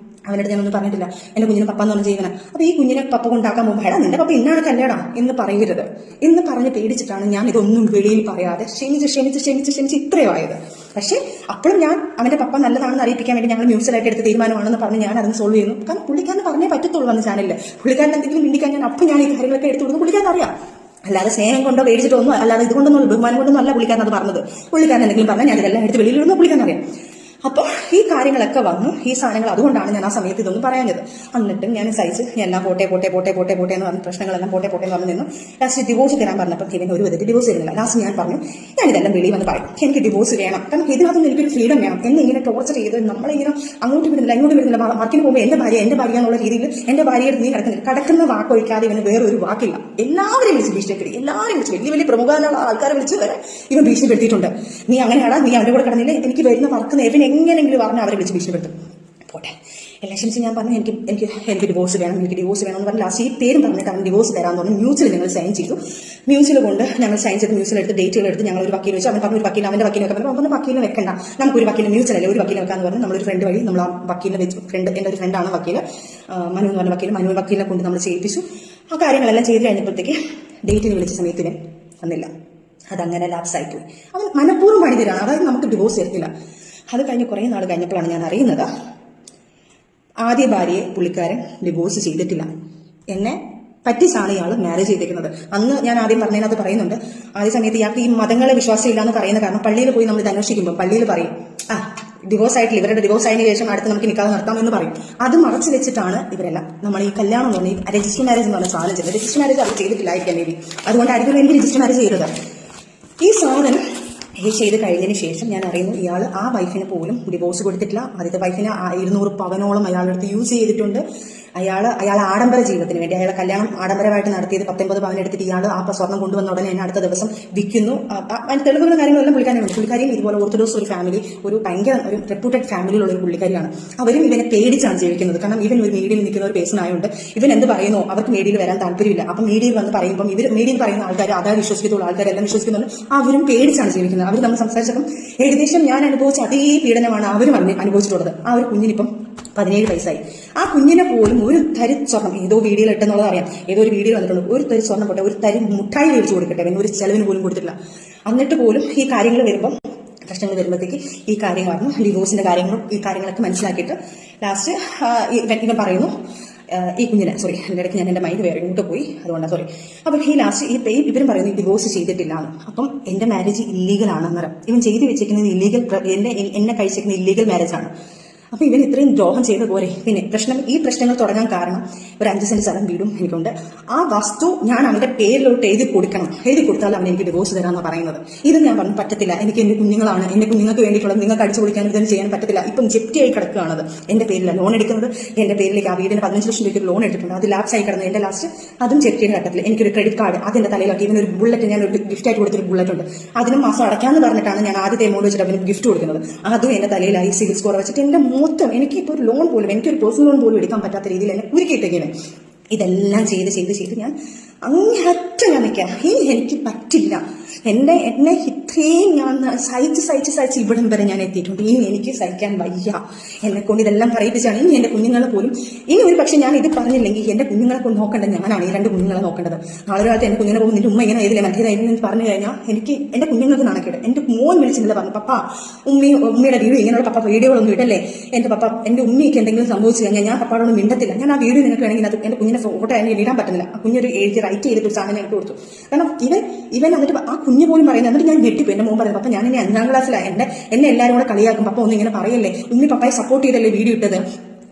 അവൻ്റെ അടുത്ത് ഞാനൊന്നും പറഞ്ഞിട്ടില്ല, എൻ്റെ കുഞ്ഞിനെ പപ്പ എന്ന് പറഞ്ഞ ജീവനാണ്. അപ്പോൾ ഈ കുഞ്ഞിനെ പപ്പ കൊണ്ടാക്കാൻ പോകുമ്പോൾ എടാ നിന്റെ പപ്പ ഇന്നാണ് കല്യാടാ എന്ന് പറയരുത് എന്ന് പറഞ്ഞ് പേടിച്ചിട്ടാണ് ഞാൻ ഇതൊന്നും വെളിയിൽ പറയാതെ ക്ഷമിച്ച് ഇത്രയുമായത്. പക്ഷേ അപ്പോഴും ഞാൻ അവൻ്റെ പപ്പ നല്ലതാണെന്ന് അറിയിപ്പിക്കാൻ വേണ്ടി ഞങ്ങൾ മ്യൂച്വലായിട്ട് എടുത്ത തീരുമാനമാണെന്ന് പറഞ്ഞ് ഞാൻ അതിന് സോൾവ് ചെയ്യുന്നു. കാരണം പുള്ളിക്കാരന് പറഞ്ഞേ പറ്റത്തുള്ളൂ വന്ന ചാനലിൽ. പുള്ളിക്കാരൻ എന്തെങ്കിലും മിണ്ടിക്കാൻ ഞാൻ അപ്പം ഞാൻ ഈ കാര്യങ്ങളൊക്കെ എടുത്തു കൊടുക്കുന്നു. പുള്ളിക്കാരൻ അറിയാം, അല്ലാതെ സ്നേഹം കൊണ്ടോ പേടിച്ചിട്ടൊന്നും, അല്ലാതെ ഇതുകൊണ്ടൊന്നും ബഹുമാനം കൊണ്ടൊന്നും അല്ല പുള്ളിക്കാരൻ അത് പറഞ്ഞത്. പുള്ളിക്കാരൻ എന്തെങ്കിലും പറഞ്ഞാൽ ഞാൻ ഇതെല്ലാം എടുത്ത് വെളിയിലിടുന്നു, പുള്ളിക്കാരൻ അറിയാം. അപ്പോൾ ഈ കാര്യങ്ങളൊക്കെ വന്നു, ഈ സാധനങ്ങൾ, അതുകൊണ്ടാണ് ഞാൻ ആ സമയത്ത് ഇതൊന്നും പറയാഞ്ഞത്. എന്നിട്ടും ഞാൻ സഹിച്ച് എല്ലാം പോട്ടെ എന്ന് പറഞ്ഞ പ്രശ്നങ്ങളെല്ലാം പോട്ടെ എന്ന് പറഞ്ഞു നിന്നു. ലാസ്റ്റ് ഡിവോഴ്സ് തരാൻ പറഞ്ഞപ്പോൾ ഇവൻ ഒരു വിധത്തിൽ ഡിവോഴ്സ് തരുന്നില്ല. ലാസ്റ്റ് ഞാൻ പറഞ്ഞു ഞാനിതെല്ലാം വെളിയിൽ വന്ന് പറയും, എനിക്ക് ഡിവോഴ്സ് വേണം, കാരണം ഇതിനകത്തുനിന്ന് എനിക്കൊരു ഫ്രീഡം വേണം. എന്നെ ഇങ്ങനെ ടോർച്ചർ ചെയ്ത് നമ്മളിങ്ങനെ അങ്ങോട്ട് വിടുന്നില്ല ഇങ്ങോട്ട് വിടുന്നില്ല. വർക്കിന് പോകുമ്പോൾ എൻ്റെ ഭാര്യ എന്നുള്ള രീതിയിൽ എൻ്റെ ഭാര്യയുടെ നീ കിടക്കുന്ന വാക്കൊഴിക്കാതെ ഇവന് വേറെ ഒരു വാക്കില്ല. എല്ലാവരെയും വിളിച്ച് ഭീഷണിപ്പെടുത്തി, എല്ലാവരും വിളിച്ച് വലിയ പ്രമുഖ ആൾക്കാരെ വിളിച്ച് വരെ ഇവൻ ഭീഷണിപ്പെടുത്തിയിട്ടുണ്ട്. നീ അങ്ങനെയാടാ, നീ അവൻ്റെ കൂടെ കിടന്നില്ല, എനിക്ക് വരുന്ന വർക്ക് ഇവൻ എങ്ങനെയെങ്കിലും പറഞ്ഞ് അവരെ വിളിച്ച് ഭീഷണിപ്പെടുത്തും. പോട്ടെ, ഇലക്ഷൻസ് ഞാൻ പറഞ്ഞു എനിക്ക് ഡിവോഴ്സ് വേണം എന്ന് പറഞ്ഞ് ലാസ്റ്റ് ഈ പേരും പറഞ്ഞിട്ട് അവൻ ഡിവോഴ്സ് തരാൻ തോന്നി. മ്യൂച്വൽ ഞങ്ങൾ സൈൻ ചെയ്തു. മ്യൂച്വൽ കൊണ്ട് ഞങ്ങൾ സൈൻ ചെയ്ത് മ്യൂച്വൽ എടുത്ത് ഡേറ്റുകൾ എടുത്ത് ഞങ്ങൾ ഒരു വക്കീൽ വെച്ച് അവൻ പറഞ്ഞു ഒരു വക്കീൽ, അവൻ്റെ വക്കീൽ വെക്കാൻ പറഞ്ഞു. അവൻ്റെ വക്കീലിനെ വെക്കണ്ട, നമുക്കൊരു വക്കീൽ മ്യൂച്വൽ അല്ലേ ഒരു വക്കീൽ വെക്കാന്ന് പറഞ്ഞ് നമ്മളൊരു ഫ്രണ്ട് വഴി നമ്മൾ ആ വക്കീലിനെ വെച്ച്, എൻ്റെ ഒരു ഫ്രണ്ടാണ് വക്കീൽ, മനു എന്ന് പറഞ്ഞ വക്കീലിനെ കൊണ്ട് നമ്മൾ ചെയ്യിപ്പിച്ചു. ആ കാര്യങ്ങളെല്ലാം ചെയ്ത് കഴിഞ്ഞപ്പോഴത്തേക്ക് ഡേറ്റിന് വിളിച്ച സമയത്ത് ഇവൻ വന്നില്ല. അതങ്ങനെ ലാപ്സ് ആയിപ്പോയി. അവൻ മനഃപൂർവ്വം പണി തരാണ്, അതായത് നമുക്ക് ഡിവോഴ്സ് തരുന്നില്ല. അത് കഴിഞ്ഞ് കുറേ നാൾ കഴിഞ്ഞപ്പോഴാണ് ഞാൻ അറിയുന്നത് ആദ്യ ഭാര്യയെ പുള്ളിക്കാരൻ ഡിവോഴ്സ് ചെയ്തിട്ടില്ല. എന്നെ പറ്റിച്ചാണ് ഇയാൾ മാരേജ് ചെയ്തേക്കുന്നത്. അന്ന് ഞാൻ ആദ്യം പറഞ്ഞതിനകത്ത് പറയുന്നുണ്ട്, ആദ്യ സമയത്ത് ഇയാൾക്ക് ഈ മതങ്ങളെ വിശ്വാസമില്ല എന്ന് പറയുന്ന കാരണം പള്ളിയിൽ പോയി നമ്മൾ ഇത് അന്വേഷിക്കുമ്പോൾ പള്ളിയിൽ പറയും ഡിവോഴ്സ് ആയിട്ടില്ല, ഇവരുടെ ഡിവോഴ്സ് ആയതിനു ശേഷം അടുത്ത് നമുക്ക് നിക്കാതെ നടത്താമെന്ന് പറയും. അത് മറച്ചു വെച്ചിട്ടാണ് ഇവരെല്ലാം നമ്മൾ ഈ കല്യാണം എന്ന് പറഞ്ഞാൽ രജിസ്റ്റർ മാരേജ് എന്ന് പറഞ്ഞ സാധനം ചെയ്തത്. രജിസ്റ്റർ മാരേജ് അവർ ചെയ്തിട്ടില്ലായിരിക്കാം മേ ബി, അതുകൊണ്ടായിരിക്കും എനിക്ക് രജിസ്റ്റർ മാരേജ് ചെയ്തത്. ഈ സാധനം ചെയ്ത് കഴിഞ്ഞതിന് ശേഷം ഞാൻ അറിയുന്നു ഇയാൾ ആ വൈഫിന് പോലും ഡിവോഴ്സ് കൊടുത്തിട്ടില്ല. ആദ്യത്തെ വൈഫിന് 200 പവനോളം അയാളുടെ അടുത്ത് യൂസ് ചെയ്തിട്ടുണ്ട്. അയാൾ ആഡംബര ജീവിതത്തിന് വേണ്ടി അയാളെ കല്യാണം ആഡംബരമായിട്ട് നടത്തിയത് 19 പവൻ എടുത്തിട്ട് ഇയാൾ ആ സ്വർണ്ണം കൊണ്ടുവന്ന ഉടനെ തന്നെ അടുത്ത ദിവസം വിൽക്കുന്നു. അതിന് തെളിവുകളും കാര്യങ്ങളെല്ലാം പുള്ളിക്കാരിയുണ്ട്. പുള്ളിക്കാരിയും ഇതുപോലെ ഓർത്തഡോക്സ് ഒരു ഫാമിലി, ഒരു ഭയങ്കര ഒരു റെപ്യൂട്ടഡ് ഫാമിലിയിലുള്ള ഒരു പുള്ളിക്കാരിയാണ്. അവരും ഇവനെ പേടിച്ചാണ് ജീവിക്കുന്നത്. കാരണം ഇവൻ ഒരു മീഡിയയിൽ നിൽക്കുന്ന ഒരു പേഴ്സൺ ആയതുകൊണ്ട് ഇവൻ എന്ത് പറയുന്നോ അവർക്ക് മീഡിയയിൽ വരാൻ താല്പര്യമില്ല. അപ്പം മീഡിയയിൽ വന്ന് പറയുമ്പോൾ ഇവർ മീഡിയയിൽ പറയുന്ന ആൾക്കാർ അതാ വിശ്വസിക്കത്തുള്ള ആൾക്കാരെല്ലാം വിശ്വസിക്കുന്നുണ്ട്. അവരും പേടിച്ചാണ് ജീവിക്കുന്നത്. അവർ നമ്മൾ സംസാരിച്ചപ്പം ഏകദേശം ഞാൻ അനുഭവിച്ച അതേ പീഡനമാണ് അവരും അനുഭവിച്ചിട്ടുള്ളത്. ആ ഒരു കുഞ്ഞിനിപ്പം 17 വയസ്സായി. ആ കുഞ്ഞിനെ പോലും ഒരു തരി സ്വർണം, ഏതോ വീഡിയോയിൽ ഇട്ടെന്നുള്ളത് അറിയാം, ഏതോ ഒരു വീഡിയോ വന്നിട്ടുണ്ട്, ഒരു തരി സ്വർണ്ണം പോട്ടെ, ഒരു തരി മുട്ടായി മേടിച്ചു കൊടുക്കട്ടെ, അവൻ ഒരു ചെലവിന് പോലും കൊടുത്തിട്ടില്ല. എന്നിട്ട് പോലും ഈ കാര്യങ്ങൾ വരുമ്പം പ്രശ്നങ്ങൾ വരുമ്പോഴത്തേക്ക് ഈ കാര്യങ്ങളായിരുന്നു ഡിവോഴ്സിന്റെ കാര്യങ്ങളും ഈ കാര്യങ്ങളൊക്കെ മനസ്സിലാക്കിയിട്ട് ലാസ്റ്റ് ഇവൻ പറയുന്നു ഈ കുഞ്ഞിനെ എൻ്റെ ഇടയ്ക്ക് ഞാൻ എൻ്റെ മൈൻഡ് വേറെ ഇങ്ങോട്ട് പോയി, അതുകൊണ്ടാണ് സോറി. അപ്പം ഈ ലാസ്റ്റ് ഇവരും പറയുന്നു ഡിവോഴ്സ് ചെയ്തിട്ടില്ല എന്ന്. അപ്പം എൻ്റെ മാരേജ് ഇല്ലീഗലാണെന്നറിയാം. ഇവൻ ചെയ്ത് വെച്ചിരിക്കുന്നത് ഇല്ലീഗൽ, എന്നെ കഴിച്ചിരിക്കുന്ന ഇല്ലീഗൽ മാരേജ് ആണ്. അപ്പൊ ഇവൻ ഇത്രയും ദ്രോഹം ചെയ്ത പോലെ പിന്നെ ഈ പ്രശ്നങ്ങൾ തുടങ്ങാൻ കാരണം ഒരു 5 സെന്റ് സ്ഥലം വീടും എനിക്കുണ്ട്. ആ വസ്തു ഞാൻ അവന്റെ പേരിലോട്ട് എഴുതി കൊടുത്താൽ അവൻ എനിക്ക് ഡിവോഴ്സ് തരാമെന്നാണ് പറയുന്നത്. ഇത് ഞാൻ പറഞ്ഞു പറ്റത്തില്ല, എനിക്ക് എന്റെ കുഞ്ഞുങ്ങളാണ്, എന്റെ കുഞ്ഞുങ്ങൾക്ക് വേണ്ടിയിട്ടുള്ളത്, നിങ്ങൾക്ക് അടിച്ചു പൊളിക്കാൻ ഇതൊന്നും ചെയ്യാൻ പറ്റത്തില്ല. ഇപ്പം ജപ്തിയായി കിടക്കുകയാണത്. എന്റെ പേരിലാണ് ലോൺ എടുക്കുന്നത്. എന്റെ പേരിലേക്ക് ആ വീടിന് 15 ലക്ഷം രൂപയ്ക്ക് ലോൺ എടുത്തിട്ടുണ്ട്. അത് ലാപ്സ് ആയി കിടന്നത്. എന്റെ ലാസ്റ്റ് അതും ജപ്തിയുടെ ഘട്ടത്തിൽ എനിക്കൊരു ക്രെഡിറ്റ് കാർഡ് അതിന്റെ തലയിലാക്കി ഇവനൊരു ബുള്ളറ്റ്, ഞാൻ ഒരു ഗിഫ്റ്റ് ആയിട്ട് കൊടുത്തൊരു ബുള്ളറ്റ് ഉണ്ട്. അതിനും മാസം അടയ്ക്കാന്ന് പറഞ്ഞിട്ടാണ് ഞാൻ ആദ്യത്തെ എമൗണ്ട് വെച്ചിട്ട് അവന് ഗിഫ്റ്റ് കൊടുക്കുന്നത്. അതും എന്റെ തലയിലായി സിവിൽ സ്കോർ വെച്ചിട്ട് എന്റെ മൊത്തം എനിക്കിപ്പോൾ ഒരു ലോൺ പോലും, എനിക്കൊരു പേഴ്സണൽ ലോൺ പോലും എടുക്കാൻ പറ്റാത്ത രീതിയിൽ എന്നെ കുരുക്കിയിട്ടേക്കിനെ. ഇതെല്ലാം ചെയ്ത് ഞാൻ അങ്ങേയറ്റം ഞാൻ നിൽക്കാം. ഇനി എനിക്ക് പറ്റില്ല, എന്നെ ഇത്രയും ഞാൻ സഹിച്ച് ഇവിടം വരെ ഞാൻ എത്തിയിട്ടുണ്ട്. ഇനി എനിക്ക് സഹിക്കാൻ വയ്യ. എന്നെ കൊണ്ട് ഇതെല്ലാം പറയിപ്പിച്ചാണ്. ഇനി എന്റെ കുഞ്ഞുങ്ങളെ പോലും, ഇനി ഒരു പക്ഷെ ഞാൻ ഇത് പറഞ്ഞില്ലെങ്കിൽ എന്റെ കുഞ്ഞുങ്ങളെ കൊണ്ട് നോക്കേണ്ടത് ഞാനാണ്. ഈ 2 കുഞ്ഞുങ്ങളെ നോക്കേണ്ടത്. നാളെ കാലത്ത് എന്റെ കുഞ്ഞിനെ പോകും, നിന്റെ ഉമ്മ ഇങ്ങനെ ഏതിലെ മറ്റേതായിരുന്നു പറഞ്ഞു കഴിഞ്ഞാൽ എനിക്ക് എന്റെ കുഞ്ഞുങ്ങൾക്ക് നടക്കേണ്ട. എന്റെ മോൻ വിളിച്ചില്ല പറഞ്ഞു, പപ്പ ഉമ്മയുടെ വീഡിയോ ഇങ്ങനെയുള്ള പപ്പ വീഡിയോകളൊന്നും ഇടല്ലേ, എന്റെ ഉമ്മയ്ക്ക് എന്തെങ്കിലും സംഭവിച്ചു കഴിഞ്ഞാൽ ഞാൻ പപ്പാടൊന്നും മിണ്ടത്തില്ല. ഞാൻ ആ വീഡിയോ നിനക്ക് വേണമെങ്കിൽ അത് എന്റെ കുഞ്ഞിനെ ഫോട്ടോ എനിക്ക് ഇടാൻ പറ്റുന്നില്ല. ആ കുഞ്ഞൊരു റൈറ്റ് ചെയ്തിട്ട് ഒരു സാധനം എനിക്ക് കൊടുത്തു. കാരണം ഇവൻ എന്നിട്ട് ആ കുഞ്ഞു പോലും പറയുന്നത്. എന്നിട്ട് ഞാൻ ഞെട്ടിപ്പോയി. എന്റെ മോൻ പറയുന്നത്, പപ്പ ഞാൻ ഇനി 5ാം ക്ലാസ്സിലായി, എന്നെ എല്ലാവരും കൂടെ കളിയാക്കും, പപ്പ ഒന്നും ഇങ്ങനെ പറയല്ലേ, ഉമ്മി പപ്പായെ സപ്പോർട്ട് ചെയ്തല്ലേ വീഡിയോ ഇട്ടത്,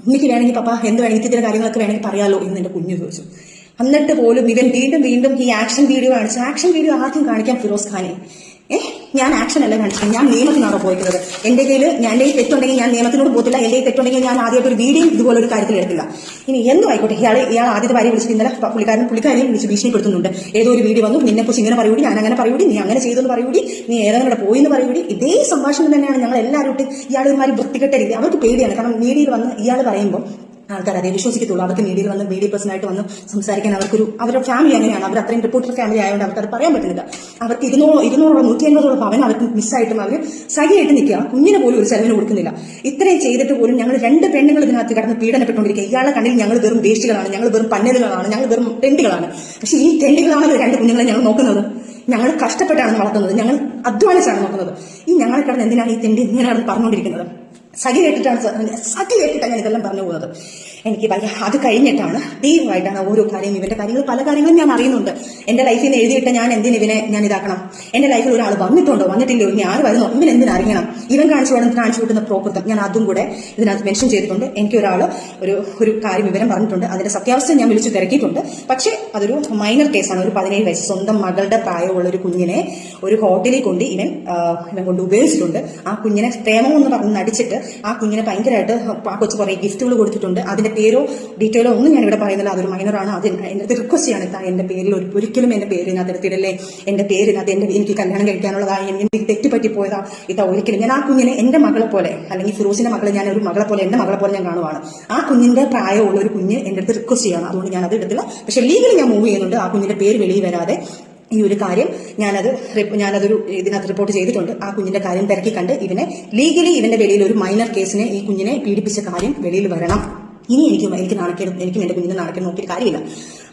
ഉമ്മിക്ക് വേണമെങ്കിൽ പപ്പ എന്ത് വേണമെങ്കിൽ ഇത്തരം കാര്യങ്ങളൊക്കെ വേണമെങ്കിൽ പറയാലോ എന്ന് എന്റെ കുഞ്ഞു ചോദിച്ചു. എന്നിട്ട് പോലും ഇവൻ വീണ്ടും ഈ ആക്ഷൻ വീഡിയോ കാണിച്ചു. ആക്ഷൻ വീഡിയോ ആദ്യം കാണിക്കാൻ ഫിറോസ് ഖാനെ, ഞാൻ ആക്ഷൻ അല്ല കാണിച്ചത്, ഞാൻ നിയമത്തിനാണോ പോയിട്ടുള്ളത്. എന്റെ കയ്യിൽ തെറ്റുണ്ടെങ്കിൽ ഞാൻ നിയമത്തിനോട് പോകത്തില്ല. എന്റെ തെറ്റുണ്ടെങ്കിൽ ഞാൻ ആദ്യമായിട്ട് ഒരു വീഡിയോ ഇതുപോലെ ഒരു കാര്യത്തിൽ എടുക്കില്ല. ഇനി എന്തും ആയിക്കോട്ടെ. ഇയാൾ ആദ്യത്തെ ഭാര്യ വിളിച്ചിട്ട് ഇന്നലെ പുള്ളിക്കാരെയും വിളിച്ച് ഭീഷണിപ്പെടുത്തുന്നുണ്ട്. ഏതോ ഒരു വീഡിയോ വന്നു, നിന്നെക്കുറിച്ച് ഇങ്ങനെ പറയൂടി, ഞാൻ അങ്ങനെ പറയൂടി, നീ അങ്ങനെ ചെയ്തെന്ന് പറയൂടി, നീ ഏതെങ്കിലും പോയി എന്ന് പറയൂടി. ഇതേ സംഭാഷണം തന്നെയാണ് ഞങ്ങൾ എല്ലാവരും ഇട്ട് ഇയാൾ ഒരുമാതിരി വൃത്തികെട്ട രീതി. അവർക്ക് പേടിയാണ്. കാരണം മീഡിയയിൽ വന്ന് ഇയാൾ പറയുമ്പോൾ ആൾക്കാർ അതേ വിശ്വസിക്കത്തുള്ളൂ. അവർക്ക് മീഡിയയിൽ വന്ന് മീഡിയ പേഴ്സൺ ആയിട്ട് വന്ന് സംസാരിക്കാൻ അവരുടെ ഫാമിലി അങ്ങനെയാണ്. അവർ അത്രയും റിപ്പോർട്ടർ ഫാമിലി ആയതുകൊണ്ട് അവർക്ക് അത് പറയാൻ പറ്റുന്നില്ല. അവർക്ക് 200 150 പവൻ അവർക്ക് മിസ്സായിട്ടും അവർ സഹിയായിട്ട് നിൽക്കുക. കുഞ്ഞിനെ പോലും ഒരു ചെലവിന് കൊടുക്കുന്നില്ല. ഇത്രയും ചെയ്തിട്ട് പോലും ഞങ്ങൾ 2 പെണ്ണുങ്ങൾ ഇതിനകത്ത് കടന്ന് പീഡനപ്പെട്ടുകൊണ്ടിരിക്കുക. ഇയാളെ കണ്ടിൽ ഞങ്ങൾ വെറും വേസ്റ്റുകളാണ്, ഞങ്ങൾ വെറും പന്നലുകളാണ്, ഞങ്ങൾ വെറും തെണ്ടികളാണ്. പക്ഷെ ഈ തെണ്ടികളാണ് 2 കുഞ്ഞുങ്ങളെ ഞങ്ങൾ നോക്കുന്നത്. ഞങ്ങൾ കഷ്ടപ്പെട്ടാണ് വളർത്തുന്നത്, ഞങ്ങൾ അധ്വാനിച്ചാണ് നോക്കുന്നത്. ഈ ഞങ്ങളെ കടന്ന് എന്തിനാണ് ഈ തെണ്ടി ഇങ്ങനെയാണ് പറഞ്ഞുകൊണ്ടിരിക്കുന്നത്? സഖി കേട്ടിട്ടാണ് ഞാൻ ഇതെല്ലാം പറഞ്ഞു പോകുന്നത്. എനിക്ക് അത് കഴിഞ്ഞിട്ടാണ് ദൈവമായിട്ടാണ് ഓരോ കാര്യം, ഇവന്റെ കാര്യങ്ങൾ പല കാര്യങ്ങളും ഞാൻ അറിയുന്നുണ്ട്. എന്റെ ലൈഫിൽ നിന്ന് എഴുതിയിട്ട് ഞാൻ എന്തിന് ഇവനെ ഞാൻ ഇതാക്കണം? എന്റെ ലൈഫിൽ ഒരാൾ വന്നിട്ടുണ്ടോ വന്നിട്ടില്ലയോ, ഇനി ആര് വരുന്നോ, ഇവൻ എന്തിനറിയണം, ഇവൻ കാണിച്ചു കൂട്ടുന്ന പ്രോകൃതം ഞാൻ അതും കൂടെ ഇതിനകത്ത് മെൻഷൻ ചെയ്തിട്ടുണ്ട്. എനിക്ക് ഒരാൾ ഒരു കാര്യം വിവരം പറഞ്ഞിട്ടുണ്ട്. അതിന്റെ സത്യാവസ്ഥ ഞാൻ വിളിച്ചു തിരക്കിയിട്ടുണ്ട്. പക്ഷെ അതൊരു മൈനർ കേസാണ്. ഒരു 17 വയസ്സ് സ്വന്തം മകളുടെ പ്രായമുള്ള ഒരു കുഞ്ഞിനെ ഒരു ഹോട്ടലിൽ കൊണ്ട് ഇവൻ കൊണ്ട് ഉപയോഗിച്ചിട്ടുണ്ട്. ആ കുഞ്ഞിനെ പ്രേമം എന്ന് പറഞ്ഞ് നടിച്ചിട്ട് ആ കുഞ്ഞിനെ ഭയങ്കരമായിട്ട് ആ കൊച്ചു കുറെ ഗിഫ്റ്റുകൾ കൊടുത്തിട്ടുണ്ട്. അതിന്റെ പേരോ ഡീറ്റെയിലോ ഒന്നും ഞാൻ ഇവിടെ പറയുന്നില്ല. അതൊരു മൈനറാണ്. അത് എന്റെ റിക്വസ്റ്റ് ചെയ്യാണ്, എന്റെ പേരിൽ ഒരിക്കലും എന്റെ പേരിനകത്ത് എടുത്തിടല്ലേ, എന്റെ പേരിനകത്ത് എനിക്ക് കല്യാണം കഴിക്കാനുള്ളതായി എനിക്ക് തെറ്റുപറ്റിപ്പോയതാ ഇതാ ഒരിക്കലും. ഞാൻ ആ കുഞ്ഞിനെ എന്റെ മകളെ പോലെ, അല്ലെങ്കിൽ ഫിറോസിന്റെ മകളെ ഞാൻ ഒരു മകളെ പോലെ, എന്റെ മകളെ പോലെ ഞാൻ കാണുവാണ്. ആ കുഞ്ഞിന്റെ പ്രായമുള്ള ഒരു കുഞ്ഞ് എന്റെ അടുത്ത് റിക്വസ്റ്റ് ചെയ്യാണ്. അതുകൊണ്ട് ഞാൻ അത് എടുത്തില്ല. പക്ഷെ ലീഗലി ഞാൻ മൂവ് ചെയ്യുന്നുണ്ട്. ആ കുഞ്ഞിന്റെ പേര് വെളിയിൽ വരാതെ ഈ ഒരു കാര്യം ഞാനതൊരു ഇതിനകത്ത് റിപ്പോർട്ട് ചെയ്തിട്ടുണ്ട്. ആ കുഞ്ഞിന്റെ കാര്യം തിരക്കി കണ്ട് ഇവനെ ലീഗലി ഇവന്റെ വെളിയിൽ ഒരു മൈനർ കേസിനെ ഈ കുഞ്ഞിനെ പീഡിപ്പിച്ച കാര്യം വെളിയിൽ വരണം. ഇനി എനിക്ക് നാണക്കേട്, എനിക്കും എന്റെ കുഞ്ഞിനെ നാണക്കേട് നോക്കിയിട്ട് കാര്യമില്ല.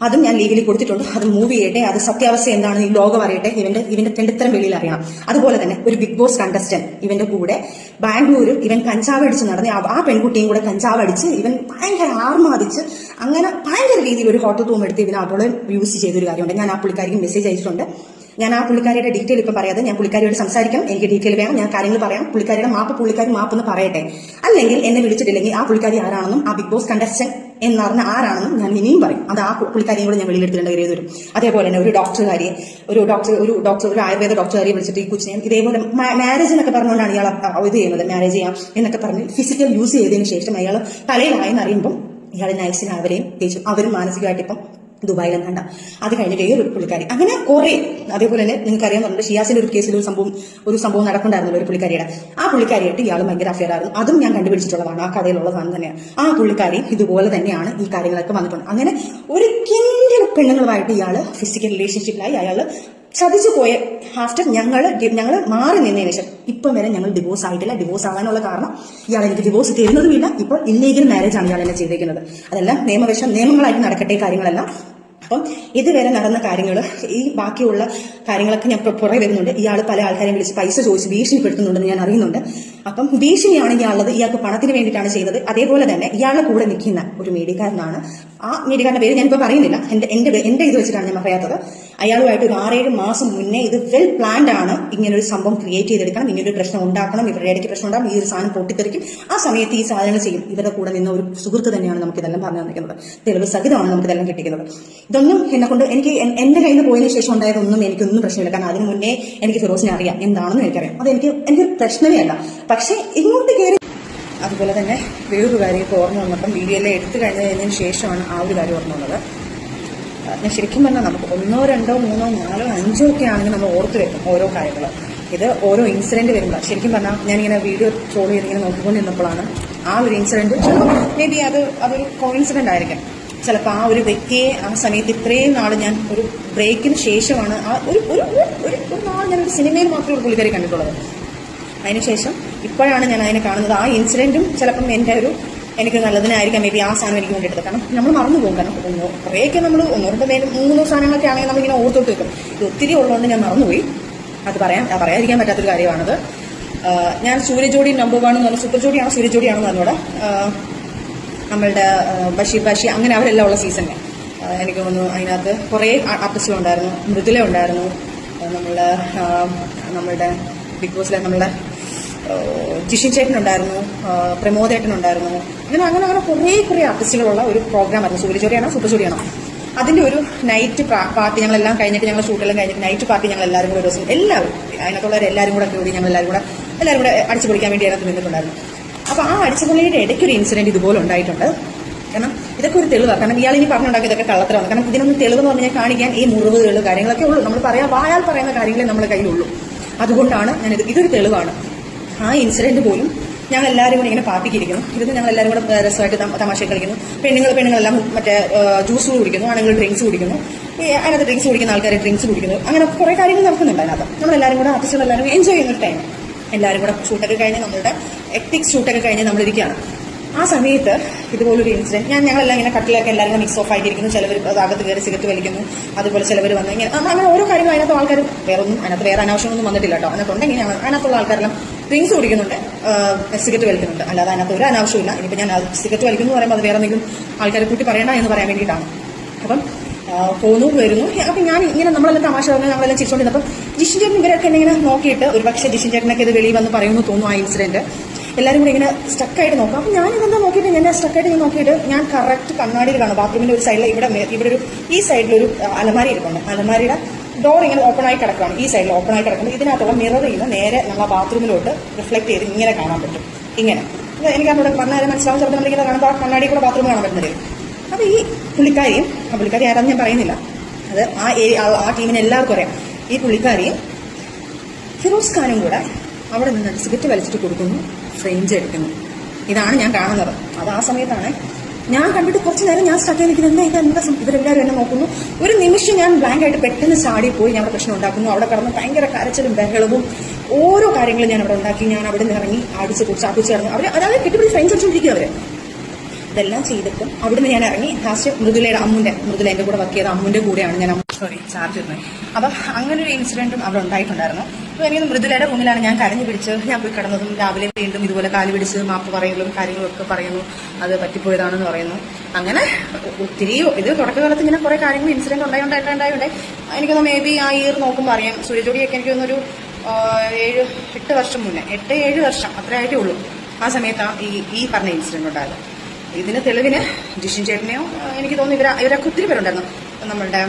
അതും ഞാൻ ലീഗലി കൊടുത്തിട്ടുണ്ട്. അത് മൂവ് ചെയ്യട്ടെ, അത് സത്യാവസ്ഥ എന്താണ് ഈ ലോകം അറിയട്ടെ, ഇവന്റെ തെണ്ടിത്തരം വെളിയിൽ അറിയണം. അതുപോലെ തന്നെ ഒരു ബിഗ് ബോസ് കണ്ടസ്റ്റന്റ് ഇവന്റെ കൂടെ ബാംഗ്ലൂരിൽ ഇവൻ കഞ്ചാവ് അടിച്ച് നടന്ന് ആ പെൺകുട്ടിയും കൂടെ കഞ്ചാവ് അടിച്ച് ഇവൻ ഭയങ്കര ആർമാദിച്ച് അങ്ങനെ ഭയങ്കര രീതിയിൽ ഒരു ഹോട്ടൽ റൂം എടുത്ത് ഇവൻ അവളെ യൂസ് ചെയ്തൊരു കാര്യമുണ്ട്. ഞാൻ ആ പുള്ളിക്കാരിക്ക് മെസ്സേജ് അയച്ചിട്ടുണ്ട്. ഞാൻ ആ പുള്ളിക്കാരിയുടെ ഡീറ്റെയിൽ ഇപ്പം പറയാതെ ഞാൻ പുള്ളിക്കാരിയോട് സംസാരിക്കണം. എനിക്ക് ഡീറ്റെയിൽ വേണം, ഞാൻ കാര്യങ്ങൾ പറയാം. പുള്ളിക്കാരി മാപ്പെന്ന് പറയട്ടെ. അല്ലെങ്കിൽ എന്നെ വിളിച്ചിട്ടില്ലെങ്കിൽ ആ പുള്ളിക്കാരി ആരാണെന്നും ആ ബിഗ് ബോസ് കണ്ടസ്റ്റന്റ് എന്ന് പറഞ്ഞ ആരാണെന്നും ഞാൻ ഇനിയും പറയും. അത് ആ പുള്ളിക്കാരിയും കൂടെ ഞാൻ വെളിയിലെടുത്തിട്ടുണ്ട് കയറി വരും. അതേപോലെ തന്നെ ഒരു ആയുർവേദ ഡോക്ടർകാരിയെ വിളിച്ചിട്ട് ഈ കൊച്ചിനെ ഇതേപോലെ മാരേജ് എന്നൊക്കെ പറഞ്ഞുകൊണ്ടാണ് ഇയാൾ ഇത് ചെയ്യുന്നത്. മാരേജ് ചെയ്യാം എന്നൊക്കെ പറഞ്ഞ് ഫിസിക്കൽ യൂസ് ചെയ്തതിന് ശേഷം അയാൾ തലയിലായെന്ന് അറിയുമ്പോൾ ഇയാൾ നൈസിന് അവരെയും തേച്ചു. അവരും മാനസികമായിട്ട് ഇപ്പം ദുബായിലും കണ്ട. അത് കഴിഞ്ഞിട്ട് ഒരു പുള്ളിക്കാരി, അങ്ങനെ കുറെ. അതേപോലെ തന്നെ നിങ്ങൾക്ക് അറിയാൻ പറഞ്ഞിട്ട് ഷിയാസിന്റെ ഒരു കേസിൽ ഒരു സംഭവം നടക്കണ്ടായിരുന്നല്ലോ ഒരു പുള്ളിക്കാരിയുടെ. ആ പുള്ളിക്കാരിയായിട്ട് ഇയാൾ ഭയങ്കര അഫെയർ ആയിരുന്നു. അതും ഞാൻ കണ്ടുപിടിച്ചിട്ടുള്ളതാണ്, ആ കഥയിലുള്ളതാണ് തന്നെയാണ്. ആ പുള്ളിക്കാരി ഇതുപോലെ തന്നെയാണ് ഈ കാര്യങ്ങളൊക്കെ വന്നിട്ടുണ്ട്. അങ്ങനെ ഒരു കിൻഡിൽ പെണ്ണുങ്ങളുമായിട്ട് ഇയാൾ ഫിസിക്കൽ റിലേഷൻഷിപ്പിലായി. അയാൾ ചതിച്ചു പോയ ആഫ്റ്റർ ഞങ്ങള് മാറി നിന്നതിന് ശേഷം ഇപ്പം വരെ ഞങ്ങൾ ഡിവോഴ്സ് ആയിട്ടില്ല. ഡിവോഴ്സ് ആകാനുള്ള കാരണം ഇയാൾ എനിക്ക് ഡിവോഴ്സ് തരുന്നതുമില്ല. ഇപ്പോൾ ഇല്ലീഗൽ മാരേജ് ആണ് ഇയാൾ എന്നെ ചെയ്തേക്കുന്നത്. അതെല്ലാം നിയമങ്ങളായിട്ട് നടക്കട്ടെ കാര്യങ്ങളെല്ലാം. അപ്പം ഇതുവരെ നടന്ന കാര്യങ്ങൾ, ഈ ബാക്കിയുള്ള കാര്യങ്ങളൊക്കെ ഞാൻ പുറകെ വരുന്നുണ്ട്. ഇയാൾ പല ആൾക്കാരെയും വിളിച്ച് പൈസ ചോദിച്ച് ഭീഷണിപ്പെടുത്തുന്നുണ്ടെന്ന് ഞാൻ അറിയുന്നുണ്ട്. അപ്പം ഭീഷണിയാണ് ഇയാളുള്ളത്. ഇയാൾക്ക് പണത്തിന് വേണ്ടിയിട്ടാണ് ചെയ്തത്. അതേപോലെ തന്നെ ഇയാളുടെ കൂടെ നിൽക്കുന്ന ഒരു മീഡിയക്കാരനാണ്. ആ മീഡിയക്കാരന്റെ പേര് ഞാനിപ്പോൾ പറയുന്നില്ല, എന്റെ ഇത് വെച്ചിട്ടാണ് ഞാൻ പറയാത്തത്. അയാളുമായിട്ട് ഒരു 6-7 മാസം മുന്നേ ഇത് വെൽ പ്ലാൻഡ് ആണ്. ഇങ്ങനൊരു സംഭവം ക്രിയേറ്റ് ചെയ്തെടുക്കണം, ഇങ്ങനൊരു പ്രശ്നം ഉണ്ടാക്കണം, ഇവരുടെ ഇടയ്ക്ക് പ്രശ്നം ഉണ്ടാകും, ഈ ഒരു സാധനം പൊട്ടിത്തെറിക്കും, ആ സമയത്ത് ഈ സാധനങ്ങൾ ചെയ്യും. ഇവരുടെ കൂടെ നിന്ന ഒരു സുഹൃത്ത് തന്നെയാണ് നമുക്കിതെല്ലാം പറഞ്ഞു തന്നിരിക്കുന്നത്. തെളിവ് സഹിതമാണ് നമുക്കിതെല്ലാം കിട്ടിക്കുന്നത്. ഇതൊന്നും എന്നെ കൊണ്ട് എന്റെ കയ്യിൽ നിന്ന് പോയതിനു ശേഷം ഉണ്ടായതൊന്നും എനിക്കൊന്നും പ്രശ്നമില്ല. കാരണം അതിന് മുന്നേ എനിക്ക് ഫിറോസിനെ അറിയാം, എന്താണെന്ന് എനിക്കറിയാം. അത് എനിക്ക് പ്രശ്നമേ അല്ല. പക്ഷെ ഇങ്ങോട്ട് കയറി. അതുപോലെ തന്നെ വേറൊരു കാര്യം ഇപ്പോൾ ഓർമ്മ വന്നപ്പം വീഡിയോയിലെ എടുത്തു കഴിഞ്ഞതിന് ശേഷമാണ് ആ ഒരു കാര്യം ഓർമ്മ വന്നത്. ഞാൻ ശരിക്കും പറഞ്ഞാൽ നമുക്ക് 1, 2, 3, 4, 5 ഒക്കെ ആണെങ്കിൽ നമ്മൾ ഓർത്ത് വെക്കും ഓരോ കാര്യങ്ങൾ. ഇത് ഓരോ ഇൻസിഡന്റ് വരുമ്പോൾ ശരിക്കും പറഞ്ഞാൽ ഞാനിങ്ങനെ വീഡിയോ ട്രോൾ ചെയ്തിങ്ങനെ നോക്കിക്കൊണ്ടിരുന്നപ്പോഴാണ് ആ ഒരു ഇൻസിഡന്റ്, മേ ബി അതൊരു കോയിൻസിഡന്റ് ആയിരിക്കും. ചിലപ്പോൾ ആ ഒരു വ്യക്തിയെ ആ സമയത്ത് ഇത്രയും നാൾ ഞാൻ ഒരു ബ്രേക്കിന് ശേഷമാണ് ആ ഒരു നാൾ ഞാനൊരു സിനിമയിൽ മാത്രമേ ഒരു പുള്ളിക്കാരി കണ്ടിട്ടുള്ളത്. അതിനുശേഷം ഇപ്പോഴാണ് ഞാൻ അതിനെ കാണുന്നത്. ആ ഇൻസിഡന്റും ചിലപ്പം എനിക്ക് നല്ലതിനായിരിക്കാം മേ ബി ആ സാധനം എനിക്ക് വേണ്ടിയിട്ട്. കാരണം നമ്മൾ മറന്നു പോകും. കാരണം കുറേയൊക്കെ നമ്മൾ 1, 2, 3 സാധനങ്ങളൊക്കെ ആണെങ്കിൽ നമ്മളിങ്ങനെ ഓർത്തോട്ട് വെക്കും. ഇത് ഒത്തിരി ഉള്ളതുകൊണ്ട് ഞാൻ മറന്നുപോയി. അത് പറയാതിരിക്കാൻ പറ്റാത്തൊരു കാര്യമാണത്. ഞാൻ സൂര്യജോഡി നമ്പർ 1 എന്ന് പറഞ്ഞാൽ സൂപ്പർ ജോഡിയാണോ സൂര്യജോഡിയാണെന്ന് പറഞ്ഞൂടെ, നമ്മളുടെ ബഷീർ അങ്ങനെ അവരെല്ലാം ഉള്ള സീസണിൽ എനിക്ക് തോന്നുന്നു അതിനകത്ത് കുറേ ആർട്ടിസ്റ്റുകളുണ്ടായിരുന്നു. മൃദുല ഉണ്ടായിരുന്നു, നമ്മളുടെ ബിഗ് ബോസിലെ നമ്മളുടെ ജിഷിൻ ചേട്ടനുണ്ടായിരുന്നു, പ്രമോദേട്ടനുണ്ടായിരുന്നു. അങ്ങനെ കുറേ ആർട്ടിസ്റ്റുകളുള്ള ഒരു പ്രോഗ്രാം ആയിരുന്നു. സൂര്യജോഡിയാണോ സൂപ്പർ ജോഡിയാണോ അതിന്റെ ഒരു നൈറ്റ് പാർട്ടി ഞങ്ങളെല്ലാം കഴിഞ്ഞിട്ട്, ഞങ്ങൾ ഷൂട്ടെല്ലാം കഴിഞ്ഞിട്ട് നൈറ്റ് പാർട്ടി ഞങ്ങൾ എല്ലാവരും കൂടെ ഒരു ദിവസം എല്ലാവരും അതിനകത്തുള്ളവരെല്ലാവരും കൂടെ കൂടി ഞങ്ങൾ എല്ലാവരും കൂടെ അടിച്ചു പൊളിക്കാൻ വേണ്ടി അതിനകത്ത് നിന്നിട്ടുണ്ടായിരുന്നു. അപ്പൊ ആ അടിച്ചുപൊളിയുടെ ഇടയ്ക്കൊരു ഇൻസിഡന്റ് ഇതുപോലെ ഉണ്ടായിട്ടുണ്ട്. കാരണം ഇതൊക്കെ ഒരു തെളിവാണ്. കാരണം ഇയാൾ ഇനി പറഞ്ഞുണ്ടാക്കി ഇതൊക്കെ കള്ളത്തരമാണ്. കാരണം ഇതിനൊന്നും തെളിവ് എന്ന് പറഞ്ഞാൽ കാണിക്കാൻ ഈ മുറിവുകൾ കാര്യങ്ങളൊക്കെ ഉള്ളൂ. നമ്മൾ വായാൽ പറയുന്ന കാര്യങ്ങളെ നമ്മുടെ കയ്യിലുള്ളൂ. അതുകൊണ്ടാണ് ഇതൊരു തെളിവാണ്. ആ ഇൻസിഡന്റ് പോലും ഞങ്ങൾ എല്ലാവരും കൂടി ഇങ്ങനെ പാർട്ടിക്കിരിക്കുന്നു. ഇതിന് ഞങ്ങൾ എല്ലാവരും കൂടെ രസമായിട്ട് തമാശ കളിക്കുന്നു. പെണ്ണുങ്ങളെല്ലാം മറ്റേ ജ്യൂസ് കുടിക്കുന്നു, ആണുങ്ങൾ ഡ്രിങ്ക്സ് കുടിക്കുന്നു, അതിനകത്ത് ഡ്രിങ്ക്സ് കുടിക്കുന്ന ആൾക്കാർ ഡ്രിങ്ക്സ് കുടിക്കുന്നു. അങ്ങനെ കുറെ കാര്യങ്ങൾ നടക്കുന്നുണ്ട് അതിനകത്ത്. നമ്മളെല്ലാവരും കൂടെ ആർട്ടിസ്റ്റുകളെല്ലാവരും എൻജോയ് ചെയ്യുന്ന ഒരു ടൈം. എല്ലാവരും കൂടെ ഷൂട്ടൊക്കെ കഴിഞ്ഞ് നമ്മളുടെ എത്തിക്സ് ഷൂട്ടൊക്കെ കഴിഞ്ഞ് നമ്മളിരിക്കുകയാണ്. ആ സമയത്ത് ഇതുപോലൊരു ഇൻസിഡന്റ് ഞങ്ങളെല്ലാം ഇങ്ങനെ കട്ടിലൊക്കെ എല്ലാവരും മിക്സ് ഓഫ് ആയിട്ടിരിക്കുന്നു. ചിലവർ അകത്ത് കയറി സിഗരറ്റ് വലിക്കുന്നു. അതുപോലെ ചിലവർ വന്ന് ഇങ്ങനെ അങ്ങനെ ഓരോ കാര്യങ്ങൾ അതിനകത്ത് ആൾക്കാർ വേറെ അനാവശ്യമൊന്നും വന്നിട്ടില്ല കേട്ടോ. അതിനകത്തുണ്ടെങ്കിൽ അതിനകത്തുള്ള ആൾക്കാരെല്ലാം ഡ്രിങ്ക്സ് കുടിക്കുന്നുണ്ട്, സിഗരറ്റ് വലിക്കുന്നുണ്ട്. അല്ലാതെ അതിനകത്ത് ഒരു അനാവശ്യമില്ല. ഇനിയിപ്പോൾ ഞാൻ സിഗരറ്റ് വലിക്കുന്നു എന്ന് പറയുമ്പോൾ അത് വേറെ എന്തെങ്കിലും ആൾക്കാരെ കൂട്ടി പറയണ എന്ന് പറയാൻ വേണ്ടിയിട്ടാണ്. അപ്പം പോന്നു വരുന്നു. അപ്പം ഞാൻ ഇങ്ങനെ നമ്മളെല്ലാം തമാശ പറഞ്ഞാൽ നമ്മളെല്ലാം ചിരിച്ചോണ്ടിരുന്നപ്പം ജിഷിൻ ചേട്ടൻ ഇവരൊക്കെ എന്നെ ഇങ്ങനെ നോക്കിയിട്ട് ഒരു പക്ഷേ ജിഷിൻ ചേട്ടനൊക്കെ ഇത് വെളിയിൽ വന്ന് പറയുന്നു തോന്നുന്നു. ആ ഇൻസിഡന്റ് എല്ലാവരും കൂടി ഇങ്ങനെ സ്റ്റക്കായിട്ട് നോക്കാം. അപ്പം ഞാൻ ഇതെന്താ നോക്കിയിട്ട് ഞാൻ സ്റ്റക്കായിട്ട് നോക്കിയിട്ട് ഞാൻ കറക്റ്റ് കണ്ണാടിയിൽ കാണും. ബാത്റൂമിന്റെ ഒരു സൈഡിൽ ഇവിടെ ഒരു ഈ സൈഡിലൊരു അലമാരി ഇരിക്കുന്നു. അലമാരിയുടെ ഡോർ ഇങ്ങനെ ഓപ്പൺ ആയി കിടക്കുകയാണ്. ഈ സൈഡിൽ ഓപ്പൺ ആയി കിടക്കുന്നത്. ഇതിനകത്തുള്ള മിററിൽ നിന്ന് നേരെ നമ്മളെ ബാത്റൂമിലോട്ട് റിഫ്ലക്ട് ചെയ്ത് ഇങ്ങനെ കാണാൻ പറ്റും. ഇങ്ങനെ എനിക്ക് അതിനോട് പറഞ്ഞാൽ മനസ്സിലാവും. ചിലപ്പോൾ നമ്മളിങ്ങനെ കാണുമ്പോൾ ആ കണ്ണാടി കൂടെ ബാത്റൂം കാണാൻ പറ്റുന്നത്. അപ്പോൾ ഈ പുള്ളിക്കാരി ആരാന്ന് ഞാൻ പറയുന്നില്ല. അത് ആ ടീമിന് എല്ലാവർക്കും അറിയാം. ഈ പുള്ളിക്കാരിയും ഫിറോസ് ഖാനും കൂടെ അവിടെ നിന്ന് സിഗരറ്റ് വലിച്ചിട്ട് കൊടുക്കുന്നു, ഫ്രെയിംസ് എടുക്കുന്നു. ഇതാണ് ഞാൻ കാണുന്നത്. അത് ആ സമയത്താണ് ഞാൻ കണ്ടിട്ട് കുറച്ച് നേരം ഞാൻ സ്റ്റക്ക് നിൽക്കുന്നത്. എന്താ ഇവരെല്ലാവരും എന്നെ നോക്കുന്നു. ഒരു നിമിഷം ഞാൻ ബ്ലാങ്ക് ആയിട്ട് പെട്ടെന്ന് ചാടി പോയി. ഞാൻ അവിടെ പ്രശ്നം ഉണ്ടാക്കുന്നു. അവിടെ കിടന്ന് ഭയങ്കര കരച്ചിലും ബഹളവും ഓരോ കാര്യങ്ങളും ഞാൻ അവിടെ ഉണ്ടാക്കി. ഞാൻ അവിടെ നിന്ന് ഇറങ്ങി അടിച്ച് കുടിച്ച് ഇറങ്ങി. അതായത് കെട്ടിപ്പിടി ഫ്രെയിംസ് അടിച്ചുകൊണ്ടിരിക്കുക അവര്. ഇതെല്ലാം ചെയ്തിട്ടും അവിടുന്ന് ഞാൻ ഇറങ്ങി ലാസ്റ്റ് മൃദുല എൻ്റെ കൂടെ വർക്ക് ചെയ്ത അമ്മുന്റെ കൂടെയാണ് ഞാൻ ചാർജ് ഇരുന്നത്. അപ്പം അങ്ങനെ ഒരു ഇൻസിഡന്റും അവിടെ ഉണ്ടായിട്ടുണ്ടായിരുന്നു. അപ്പോൾ എനിക്ക് മൃദുലയുടെ റൂമിലാണ് ഞാൻ കരഞ്ഞു പിടിച്ച് ഞാൻ പോയി കിടന്നതും. രാവിലെ വീണ്ടും ഇതുപോലെ കാല് പിടിച്ച് മാപ്പ് പറയുന്നതും കാര്യങ്ങളും ഒക്കെ പറയുന്നു. അത് പറ്റിപ്പോയതാണെന്ന് പറയുന്നു. അങ്ങനെ ഒത്തിരി ഇത് തുടക്കകാലത്ത് ഇങ്ങനെ കുറെ കാര്യങ്ങൾ ഇൻസിഡന്റ് ഉണ്ടായിട്ടുണ്ടായി. എനിക്കൊന്ന് മേ ബി ആ ഇയർ നോക്കുമ്പോൾ അറിയാം. സൂര്യജോഡിയൊക്കെ എനിക്ക് തോന്നുന്നൊരു 7-8 വർഷം മുന്നേ, 8-7 വർഷം അത്രയായിട്ടേ ഉള്ളൂ. ആ സമയത്താണ് ഈ പറഞ്ഞ ഇൻസിഡന്റ് ഉണ്ടായത്. ഇതിന് തെളിവിന് ജിഷിൻ ചേട്ടനെയോ എനിക്ക് തോന്നുന്നു ഇവരൊക്കെ ഒത്തിരി പേരുണ്ടായിരുന്നു. നമ്മളുടെ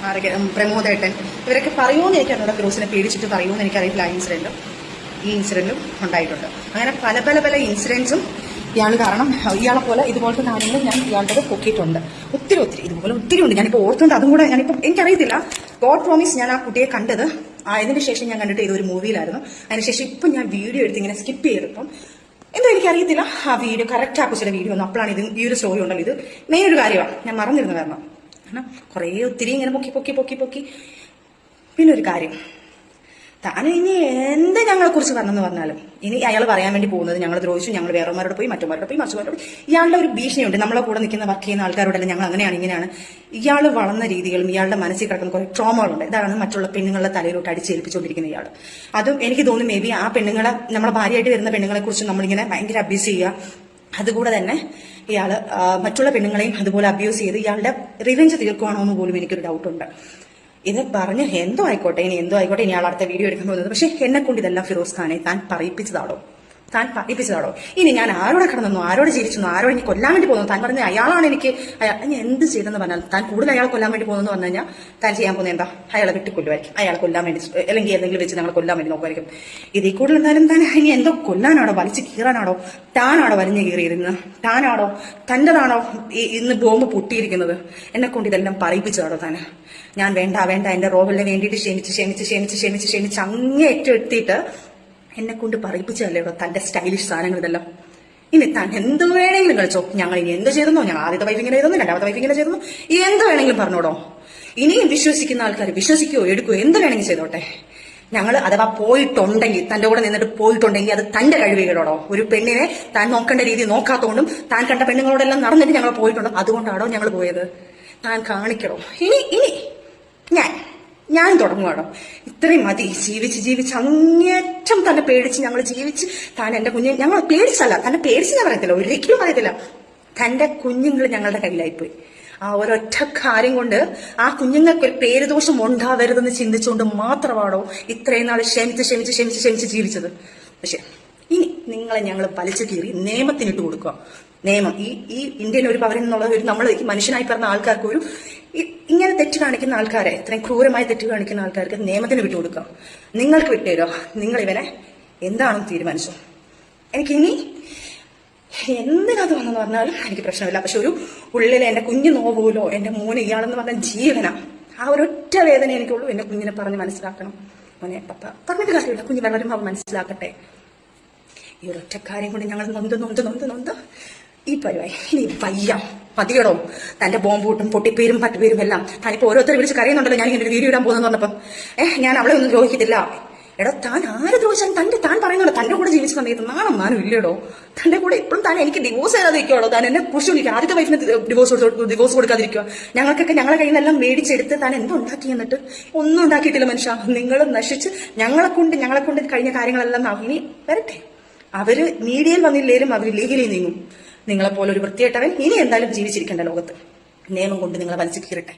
ആരൊക്കെ, പ്രമോദേട്ടൻ, ഇവരൊക്കെ പറയുമെന്ന് എനിക്കറിഞ്ഞൂടെ. ഫിറോസിനെ പേടിച്ചിട്ട് പറയുമെന്ന് എനിക്കറിയില്ല. ഈ ഇൻസിഡന്റും ഉണ്ടായിട്ടുണ്ട്. അങ്ങനെ പല ഇൻസിഡൻസും ഇയാൾ കാരണം ഇയാളെ പോലെ ഇതുപോലത്തെ കാര്യങ്ങൾ ഞാൻ ഇയാളുടെ പൊക്കിയിട്ടുണ്ട്. ഒത്തിരി ഇതുപോലെ ഒത്തിരി ഉണ്ട്. ഞാനിപ്പോൾ ഓർത്തുകൊണ്ട് അതും കൂടെ ഞാനിപ്പോൾ എനിക്കറിയത്തില്ല. ഗോഡ് പ്രോമിസ് ഞാൻ ആ കുട്ടിയെ കണ്ടത് അതിന് ശേഷം ഞാൻ കണ്ടിട്ട് ഇതൊരു മൂവിയിലായിരുന്നു. അതിനുശേഷം ഇപ്പം ഞാൻ വീഡിയോ എടുത്ത് ഇങ്ങനെ സ്കിപ്പ് ചെയ്തപ്പം എന്തോ എനിക്കറിയത്തില്ല ആ വീഡിയോ കറക്റ്റ് ആക്കും ചില വീഡിയോ ഒന്നും. അപ്പോഴാണ് ഈ ഒരു സ്റ്റോറി ഉണ്ടല്ലോ, ഇത് മെയിൻ ഒരു കാര്യമാണ് ഞാൻ മറന്നിരുന്നു. കാരണം കുറേ ഒത്തിരി ഇങ്ങനെ പൊക്കി. പിന്നെ ഒരു കാര്യം, താൻ ഇനി എന്ത് ഞങ്ങളെ കുറിച്ച് പറഞ്ഞെന്ന് പറഞ്ഞാലും ഇനി അയാൾ പറയാൻ വേണ്ടി പോകുന്നത് ഞങ്ങൾ ദ്രോഹിച്ചു, ഞങ്ങൾ വേറെമാരോട് പോയി, മറ്റന്മാരോട് പോയി, മറിച്ചുമാരോട് ഇയാളുടെ ഒരു ഭീഷണിയുണ്ട്. നമ്മളെ കൂടെ നിൽക്കുന്ന വർക്ക് ചെയ്യുന്ന ആൾക്കാരോടല്ല ഞങ്ങൾ അങ്ങനെയാണ് ഇങ്ങനെയാണ്. ഇയാൾ വളർന്ന രീതികളും ഇയാളുടെ മനസ്സിൽ കിടക്കുന്ന കുറെ ട്രോമകളുണ്ട്. ഇതാണ് മറ്റുള്ള പെണ്ണുങ്ങളുടെ തലയിലോട്ട് അടിച്ചേൽപ്പിച്ചുകൊണ്ടിരിക്കുന്ന ഇയാൾ. അതും എനിക്ക് തോന്നുന്നു മേ ബി ആ പെണ്ണുങ്ങളെ, നമ്മളെ ഭാര്യയായിട്ട് വരുന്ന പെണ്ണുങ്ങളെ കുറിച്ച് നമ്മളിങ്ങനെ ഭയങ്കര അബ്യൂസ് ചെയ്യുക. അതുകൂടെ തന്നെ ഇയാൾ മറ്റുള്ള പെണ്ണുങ്ങളെയും അതുപോലെ അബ്യൂസ് ചെയ്ത് ഇയാളുടെ റിവെഞ്ച് തീർക്കുവാണോ എന്ന് പോലും എനിക്കൊരു ഡൗട്ടുണ്ട്. ഇത് പറഞ്ഞ് എന്തോ ആയിക്കോട്ടെ, ഇനി ഇയാൾ അടുത്ത വീഡിയോ എടുക്കാൻ പോകുന്നത്. പക്ഷെ എന്നെ കൊണ്ട് ഇതെല്ലാം ഫിറോസ് ഖാനെ താൻ പറയിപ്പിച്ചതാണോ? ഇനി ഞാൻ ആരോടെ കിടന്നു, ആരോട് ജീവിച്ചു, ആരോട് എനിക്ക് കൊല്ലാൻ വേണ്ടി പോകുന്നു? താൻ പറഞ്ഞ അയാളാണ് എനിക്ക് എന്ത് ചെയ്തെന്ന് പറഞ്ഞാൽ, താൻ കൂടുതൽ അയാളെ കൊല്ലാൻ വേണ്ടി പോകുന്നു പറഞ്ഞു കഴിഞ്ഞാൽ താൻ ചെയ്യാൻ പോകുന്നത് എന്താ? അയാളെ വെട്ടിക്കൊല്ലുമായിരിക്കും, അയാളെ കൊല്ലാൻ വേണ്ടി, അല്ലെങ്കിൽ എന്തെങ്കിലും വെച്ച് ഞങ്ങൾ കൊല്ലാൻ വേണ്ടി നോക്കുമായിരിക്കും. ഇതിൽ കൂടുതൽ എന്തായാലും താൻ ഇനി എന്തോ കൊല്ലാനാണോ, വലിച്ചു കീറാനാണോ? താനാണോ വലിഞ്ഞു കീറിയിരുന്നത്? താനാണോ, തൻ്റെതാണോ ഇന്ന് ബോംബ് പൊട്ടിയിരിക്കുന്നത്? എന്നെ കൊണ്ട് ഇതെല്ലാം പറയിപ്പിച്ചതാണോ താൻ? ഞാൻ വേണ്ട എന്റെ റോബലിനെ വേണ്ടിയിട്ട് ക്ഷമിച്ച് അങ്ങേറ്റം എത്തിയിട്ട് എന്നെ കൊണ്ട് പറയിപ്പിച്ചതല്ലേ തന്റെ സ്റ്റൈലിഷ് സാധനങ്ങൾ ഇതെല്ലാം. ഇനി താൻ എന്ത് വേണമെങ്കിലും കളിച്ചോ, ഞങ്ങൾ ഇനി എന്ത് ചെയ്തെന്നോ, ഞങ്ങൾ ആദ്യത്തെ വൈഫ് ഇങ്ങനെ ചെയ്തെന്നോ, രണ്ടാമത്തെ വൈഫ് ഇങ്ങനെ ചെയ്തെന്നോ, എന്ത് വേണമെങ്കിലും പറഞ്ഞോടോ. ഇനിയും വിശ്വസിക്കുന്ന ആൾക്കാർ വിശ്വസിക്കുകയോ എടുക്കുകയോ എന്ത് വേണമെങ്കിലും ചെയ്തോട്ടെ. ഞങ്ങൾ അഥവാ പോയിട്ടുണ്ടെങ്കിൽ, തന്റെ കൂടെ നിന്നിട്ട് പോയിട്ടുണ്ടെങ്കിൽ അത് തന്റെ കഴിവുകളോടോ. ഒരു പെണ്ണിനെ താൻ നോക്കേണ്ട രീതി നോക്കാത്തോണ്ടും താൻ കണ്ട പെണ്ണുങ്ങളോടെല്ലാം നടന്നിട്ട് ഞങ്ങൾ പോയിട്ടുണ്ടോ, അതുകൊണ്ടാണോ ഞങ്ങൾ പോയത്? താൻ കാണിക്കണോ? ഇനി ഞാൻ തുടങ്ങുവാണോ? ഇത്രയും മതി. ജീവിച്ച് അങ്ങേറ്റം തന്നെ പേടിച്ച് ഞങ്ങൾ ജീവിച്ച്, താൻ എന്റെ കുഞ്ഞ്, ഞങ്ങൾ പേടിച്ചല്ല, തന്നെ പേടിച്ച് ഞാൻ പറയത്തില്ല, ഒരിക്കലും പറയത്തില്ല. തന്റെ കുഞ്ഞുങ്ങൾ ഞങ്ങളുടെ കയ്യിലായിപ്പോയി. ആ ഒരൊറ്റ കാര്യം കൊണ്ട് ആ കുഞ്ഞുങ്ങൾക്ക് ഒരു പേരുദോഷം ഉണ്ടാവരുതെന്ന് ചിന്തിച്ചുകൊണ്ട് മാത്രമാണോ ഇത്രയും നാൾ ക്ഷമിച്ച് ജീവിച്ചത്? പക്ഷെ ഇനി നിങ്ങളെ ഞങ്ങൾ വലിച്ചു കീറി നിയമത്തിനിട്ട് കൊടുക്കുക. നിയമം ഈ ഇന്ത്യൻ ഒരു പൗരൻ എന്നുള്ള ഒരു നമ്മൾ മനുഷ്യനായി പറഞ്ഞ ആൾക്കാർക്ക് ഒരു ഇങ്ങനെ തെറ്റ് കാണിക്കുന്ന ആൾക്കാരെ, ഇത്രയും ക്രൂരമായി തെറ്റ് കാണിക്കുന്ന ആൾക്കാർക്ക് നിയമത്തിന് വിട്ടുകൊടുക്കുക. നിങ്ങൾക്ക് വിട്ടുതരോ? നിങ്ങൾ ഇവനെ എന്താണെന്ന് തീരുമാനിച്ചു. എനിക്കിനി എന്തിനത് വന്നെന്ന് പറഞ്ഞാലും എനിക്ക് പ്രശ്നമില്ല. പക്ഷെ ഒരു ഉള്ളിൽ എന്റെ കുഞ്ഞ് നോവൂലോ, എന്റെ മോന് ഇയാളെന്ന് പറഞ്ഞ ജീവന, ആ ഒരൊറ്റ വേദന എനിക്കുള്ളൂ. എന്റെ കുഞ്ഞിനെ പറഞ്ഞ് മനസ്സിലാക്കണം. മോനെ പപ്പ പറഞ്ഞിട്ട് കാര്യമില്ല, കുഞ്ഞ് വളരുമ്പോൾ അവൻ മനസ്സിലാക്കട്ടെ. ഈ ഒരൊറ്റ കാര്യം കൊണ്ട് ഞങ്ങൾ നൊന്ത് ഈ പരിവായി. ഇനി വയ്യ, മതിയടോ. തന്റെ ബോംബൂട്ടും പൊട്ടിപ്പേരും പട്ടുപേരും എല്ലാം താനിപ്പോ ഓരോരുത്തർ വിളിച്ച് കരയുന്നുണ്ടല്ലോ. ഞാൻ ഇങ്ങനെ വീഡിയോ ഇടാൻ പോകുന്നു പറഞ്ഞപ്പം ഞാൻ അവളെ ഒന്നും ദ്രോഹിക്കത്തില്ല. എടോ, താൻ ആരെ ദ്രോഹിച്ചാലും താൻ പറയുന്നുണ്ടോ തന്റെ കൂടെ ജീവിച്ച സമയത്ത് നാണം മാനം ഇല്ലടോ. തന്റെ കൂടെ ഇപ്പോഴും താൻ എനിക്ക് ഡിവോഴ്സ് ചെയ്യാതിരിക്കുവാടോ. താൻ എന്നെ പുഷ് വിളിക്കുക, ആദ്യത്തെ വൈഫിന് ഡിവോഴ്സ് കൊടുക്കാതിരിക്കുക. ഞങ്ങൾക്കൊക്കെ ഞങ്ങളെ കയ്യിൽ നിന്നെല്ലാം മേടിച്ചെടുത്ത് താൻ എന്തുണ്ടാക്കി? എന്നിട്ട് ഒന്നും ഉണ്ടാക്കിയിട്ടില്ല മനുഷ്യ. നിങ്ങൾ നശിച്ച് ഞങ്ങളെ കൊണ്ട് കഴിഞ്ഞ കാര്യങ്ങളെല്ലാം ഇനി വരട്ടെ. അവര് മീഡിയയിൽ വന്നില്ലേലും അവർ ലീഗലി നീങ്ങും. നിങ്ങളെപ്പോലെ ഒരു വൃത്തിയായിട്ടവൻ ഇനി എന്തായാലും ജീവിച്ചിരിക്കേണ്ട ലോകത്ത്. നിയമം കൊണ്ട് നിങ്ങളെ വലിച്ചു കീറട്ടെ.